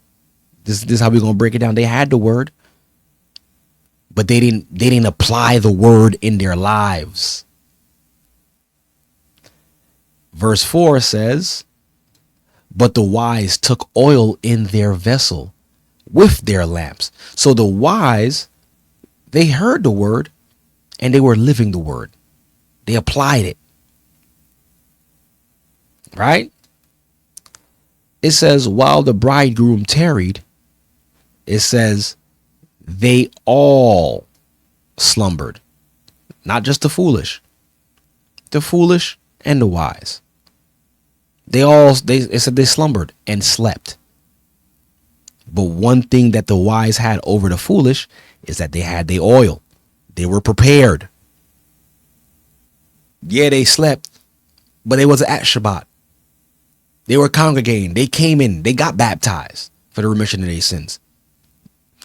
Speaker 1: This is how we're going to break it down. They had the word, but they didn't apply the word in their lives. Verse 4 says, but the wise took oil in their vessel with their lamps. So the wise, they heard the word and they were living the word. They applied it. Right? It says, while the bridegroom tarried, it says, they all slumbered. Not just the foolish and the wise. It said they slumbered and slept. But one thing that the wise had over the foolish is that they had the oil. They were prepared. Yeah, they slept, but they wasn't at Shabbat. They were congregating. They came in. They got baptized for the remission of their sins.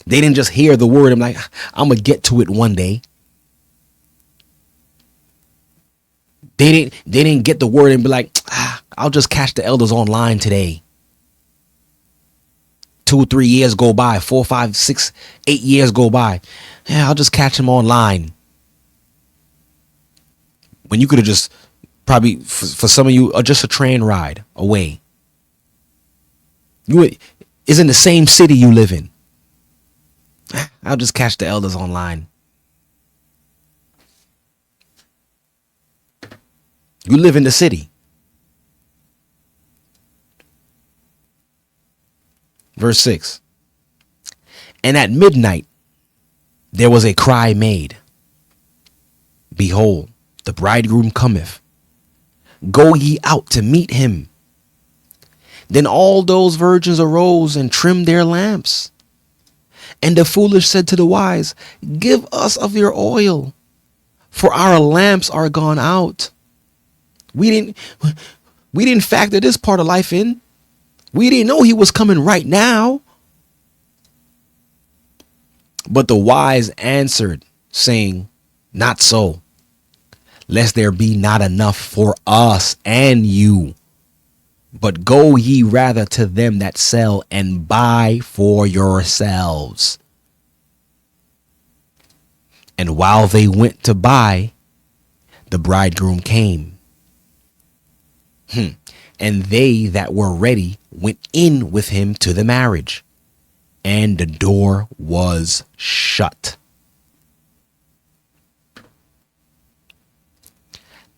Speaker 1: They didn't just hear the word. I'm like, I'm going to get to it one day. They didn't get the word and be like, I'll just catch the elders online today. 2 or 3 years go by, 4, 5, 6, 8 years go by. Yeah, I'll just catch them online. When you could have just probably, for some of you, just a train ride away. Is in the same city you live in. I'll just catch the elders online. You live in the city. Verse 6. And at midnight there was a cry made. Behold, the bridegroom cometh. Go ye out to meet him. Then all those virgins arose and trimmed their lamps. And the foolish said to the wise, give us of your oil, for our lamps are gone out. We didn't factor this part of life in. We didn't know he was coming right now. But the wise answered, saying, not so, lest there be not enough for us and you. But go ye rather to them that sell and buy for yourselves. And while they went to buy, the bridegroom came. And they that were ready went in with him to the marriage, and the door was shut.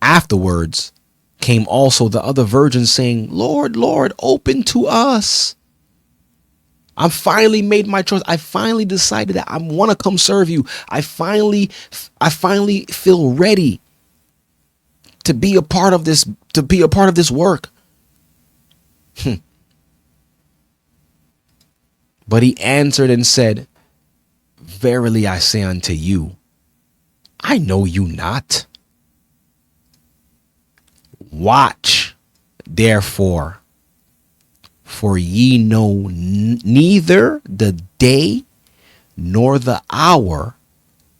Speaker 1: Afterwards came also the other virgins, saying, Lord, Lord, open to us. I finally made my choice. I finally decided that I want to come serve you. I finally feel ready to be a part of this, work. But he answered and said, verily I say unto you, I know you not. Watch, therefore, for ye know neither the day nor the hour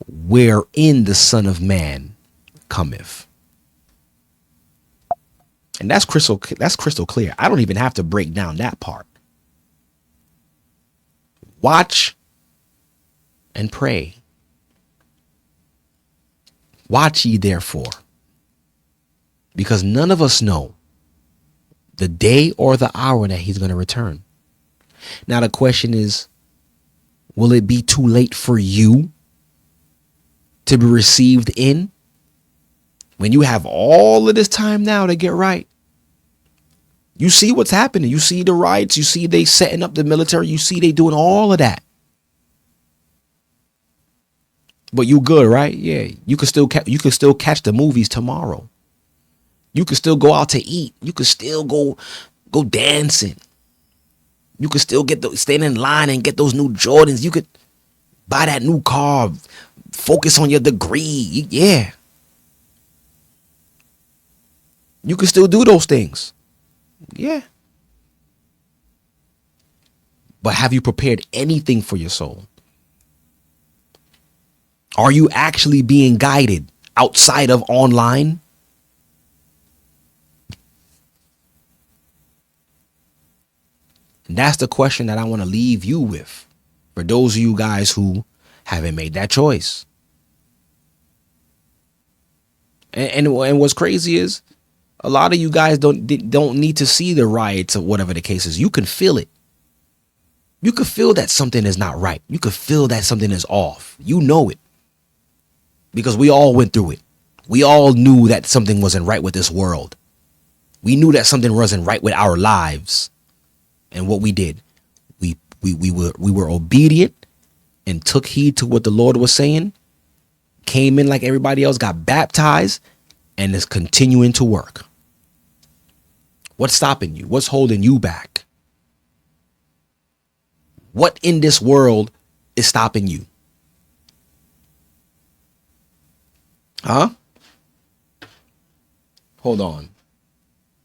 Speaker 1: wherein the Son of Man cometh. And that's crystal clear. I don't even have to break down that part. Watch and pray. Watch ye therefore, because none of us know the day or the hour that he's going to return. Now the question is, will it be too late for you to be received in when you have all of this time now to get right? You see what's happening. You see the riots. You see they setting up the military. You see they doing all of that. But you good, right? Yeah. You could still catch the movies tomorrow. You could still go out to eat. You could still go dancing. You could still stand in line and get those new Jordans. You could buy that new car, focus on your degree. Yeah. You can still do those things. Yeah. But have you prepared anything for your soul? Are you actually being guided outside of online? And that's the question that I want to leave you with, for those of you guys who haven't made that choice. And what's crazy is a lot of you guys don't need to see the riots or whatever the case is. You can feel it. You can feel that something is not right. You can feel that something is off. You know it. Because we all went through it. We all knew that something wasn't right with this world. We knew that something wasn't right with our lives. And what we did, we were obedient and took heed to what the Lord was saying, came in like everybody else, got baptized, and is continuing to work. What's stopping you? What's holding you back? What in this world is stopping you? Huh? Hold on.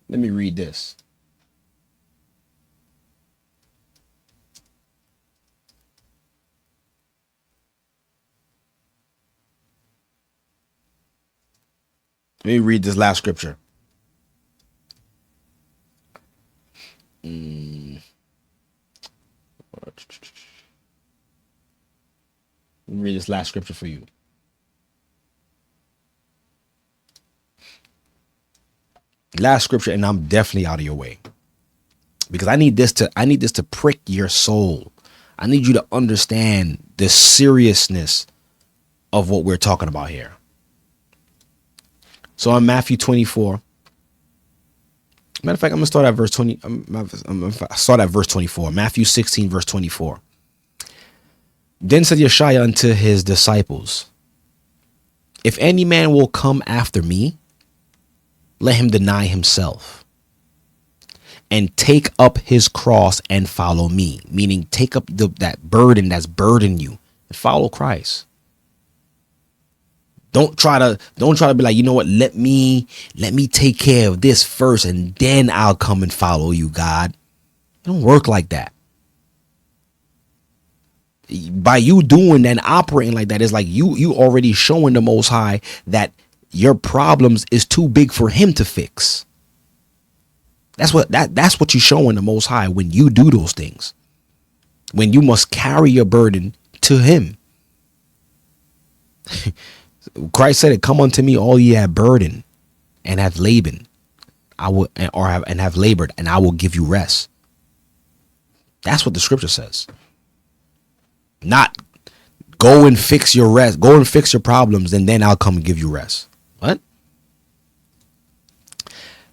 Speaker 1: Let me read this. Let me read this last scripture. Let me read this last scripture for you. Last scripture, and I'm definitely out of your way, because I need this to prick your soul. I need you to understand the seriousness of what we're talking about here. So in Matthew 24, matter of fact, I'm gonna start at verse 20. Start at verse 24. Matthew 16, verse 24. Then said Yeshua unto his disciples, if any man will come after me, let him deny himself and take up his cross and follow me. Meaning take up that burden that's burdening you and follow Christ. Don't try to be like, you know what? Let me take care of this first and then I'll come and follow you, God. It don't work like that. By you doing that and operating like that, it's like you already showing the Most High that your problems is too big for him to fix. That's what you're showing the Most High when you do those things. When you must carry your burden to him. Christ said it, come unto me all ye have burden and have labored, have labored, and I will give you rest. That's what the scripture says. Not go and fix your rest, go and fix your problems, and then I'll come and give you rest. What?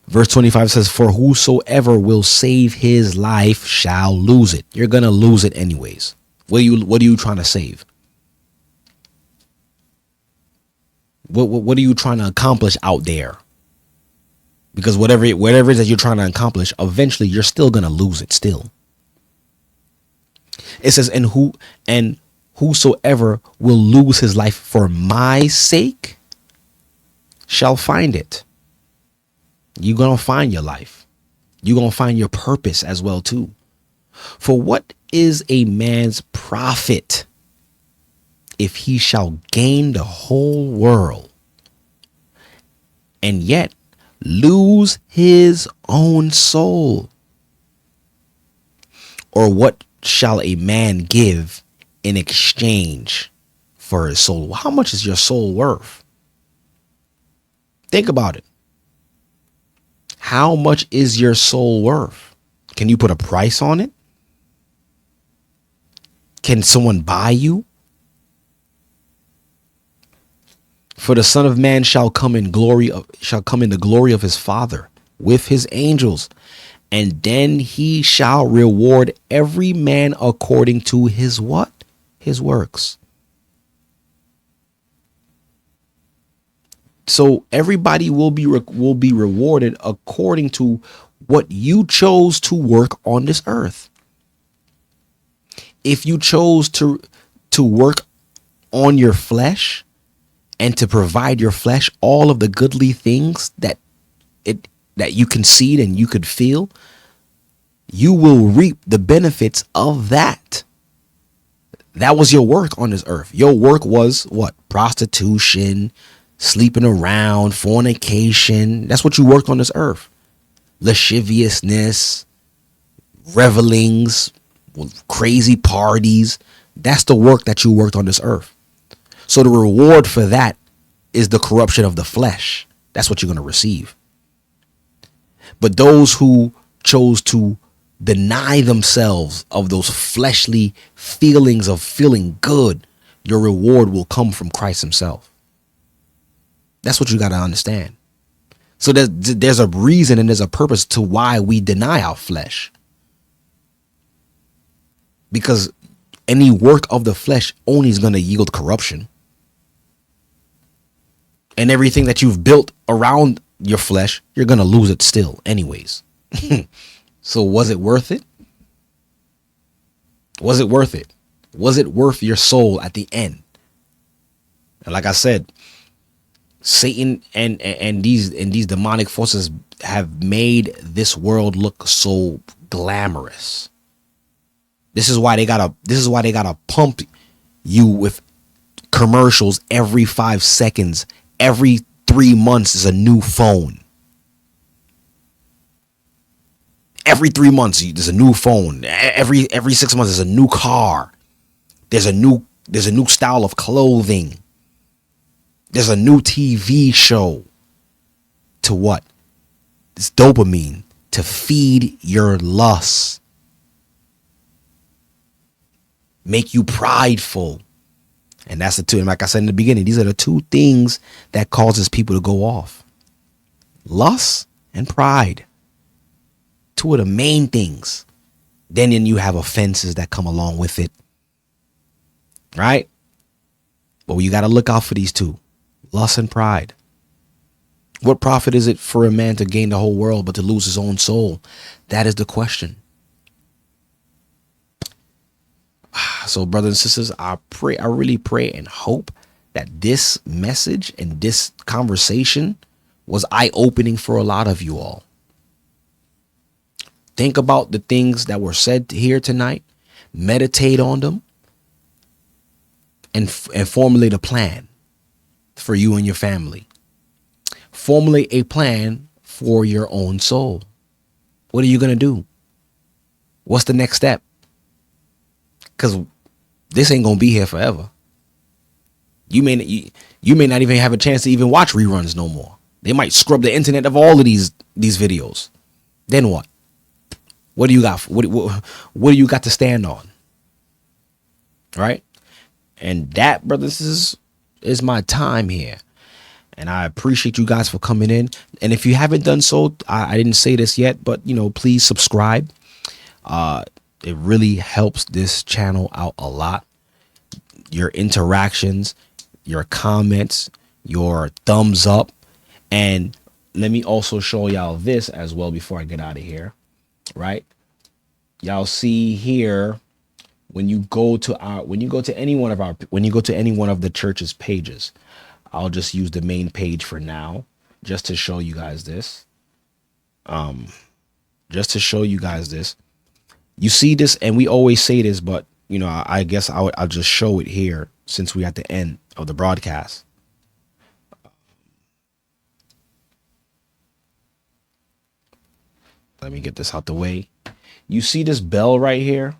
Speaker 1: Verse 25 says, for whosoever will save his life shall lose it. You're gonna lose it anyways. What are you trying to save? What are you trying to accomplish out there? Because whatever it is that you're trying to accomplish, eventually you're still gonna lose it still. It says, and whosoever will lose his life for my sake shall find it. You're gonna find your life. You're gonna find your purpose as well too. For what is a man's profit if he shall gain the whole world and yet lose his own soul? Or what shall a man give in exchange for his soul? How much is your soul worth? Think about it. How much is your soul worth? Can you put a price on it? Can someone buy you? For the Son of Man shall come in the glory of his Father with his angels, and then he shall reward every man according to his what? His works. So everybody will be rewarded according to what you chose to work on this earth. If you chose to to work on your flesh and to provide your flesh all of the goodly things that you can see and you could feel, you will reap the benefits of that. That was your work on this earth. Your work was what? Prostitution, sleeping around, fornication. That's what you worked on this earth. Lasciviousness, revelings, crazy parties. That's the work that you worked on this earth. So the reward for that is the corruption of the flesh. That's what you're going to receive. But those who chose to deny themselves of those fleshly feelings of feeling good, your reward will come from Christ himself. That's what you got to understand. So there's a reason and there's a purpose to why we deny our flesh. Because any work of the flesh only is going to yield corruption. And everything that you've built around your flesh, you're going to lose it still anyways. So was it worth it? Was it worth it? Was it worth your soul at the end? And like I said, Satan and these demonic forces have made this world look so glamorous. This is why they gotta pump you with commercials every 5 seconds. Every 3 months is a new phone. Every 3 months there's a new phone. Every 6 months there's a new car. There's a new style of clothing. There's a new TV show. To what? It's dopamine to feed your lusts. Make you prideful. And that's the two. And like I said in the beginning, these are the two things that causes people to go off. Lust and pride. Two of the main things. Then you have offenses that come along with it. Right? But you got to look out for these two. Lust and pride. What profit is it for a man to gain the whole world but to lose his own soul? That is the question. So brothers and sisters, I really pray and hope that this message and this conversation was eye-opening for a lot of you all. Think about the things that were said here tonight. Meditate on them and formulate a plan for you and your family. Formulate a plan for your own soul. What are you going to do? What's the next step? Because this ain't going to be here forever. You may not even have a chance to even watch reruns no more. They might scrub the internet of all of these videos. Then what? What do you got? What do you got to stand on? Right? And that, brothers, is my time here. And I appreciate you guys for coming in. And if you haven't done so, I didn't say this yet, but please subscribe. It really helps this channel out a lot. Your interactions, your comments, your thumbs up. And let me also show y'all this as well before I get out of here. Right? Y'all see here when you go to any one of the church's pages. I'll just use the main page for now, just to show you guys this. You see this, and we always say this, but I guess I'll just show it here since we're at the end of the broadcast. Let me get this out the way. You see this bell right here?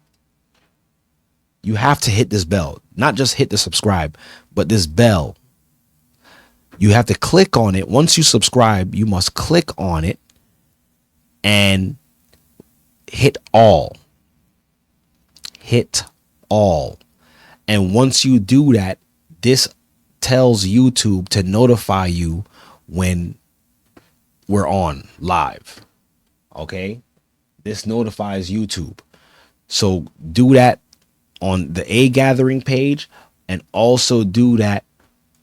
Speaker 1: You have to hit this bell, not just hit the subscribe, but this bell. You have to click on it. Once you subscribe, you must click on it and hit all. Hit all. And once you do that, this tells YouTube to notify you when we're on live. Okay? This notifies YouTube. So do that on the A Gathering page, and also do that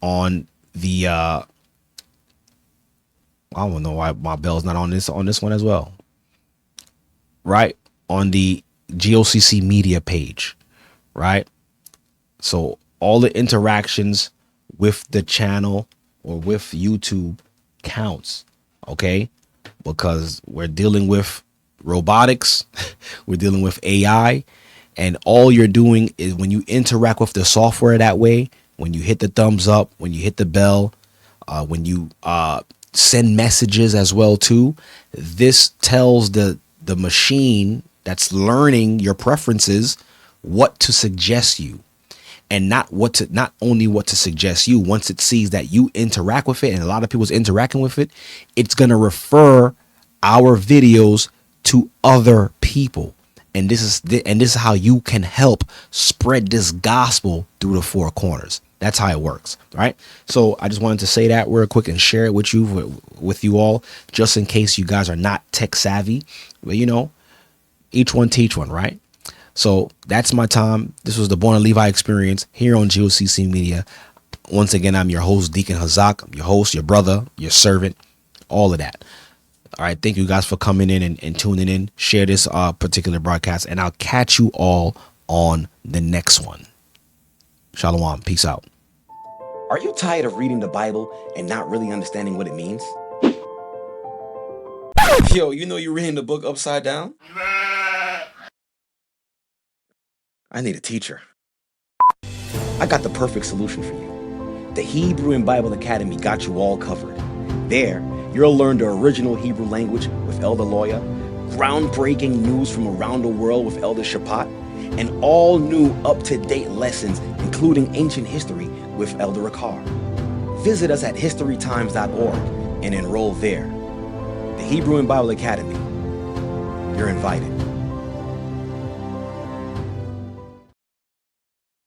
Speaker 1: on the I don't know why my bell's not on this one as well. Right? On the G.O.C.C. media page. Right? So all the interactions with the channel or with YouTube counts, okay? Because we're dealing with robotics, we're dealing with AI, and all you're doing is when you interact with the software that way, when you hit the thumbs up, when you hit the bell, when you send messages as well too, this tells the machine that's learning your preferences what to suggest you, and not only what to suggest you. Once it sees that you interact with it and a lot of people's interacting with it, it's going to refer our videos to other people. And this is how you can help spread this gospel through the four corners. That's how it works, right? So I just wanted to say that real quick and share it with you all, just in case you guys are not tech savvy. But you know, each one teach one, right? So that's my time. This was the Born of Levi experience here on G.O.C.C. Media. Once again, I'm your host, Deacon Hazak. I'm your host, your brother, your servant, all of that. All right. Thank you guys for coming in and tuning in. Share this particular broadcast, and I'll catch you all on the next one. Shalom. Peace out.
Speaker 15: Are you tired of reading the Bible and not really understanding what it means? Yo, you know you're reading the book upside down? I need a teacher. I got the perfect solution for you. The Hebrew and Bible Academy got you all covered. There, you'll learn the original Hebrew language with Elder Lawya, groundbreaking news from around the world with Elder Shapat, and all new up-to-date lessons, including ancient history with Elder Rawchaa. Visit us at historytimes.org and enroll there. The Hebrew and Bible Academy. You're invited.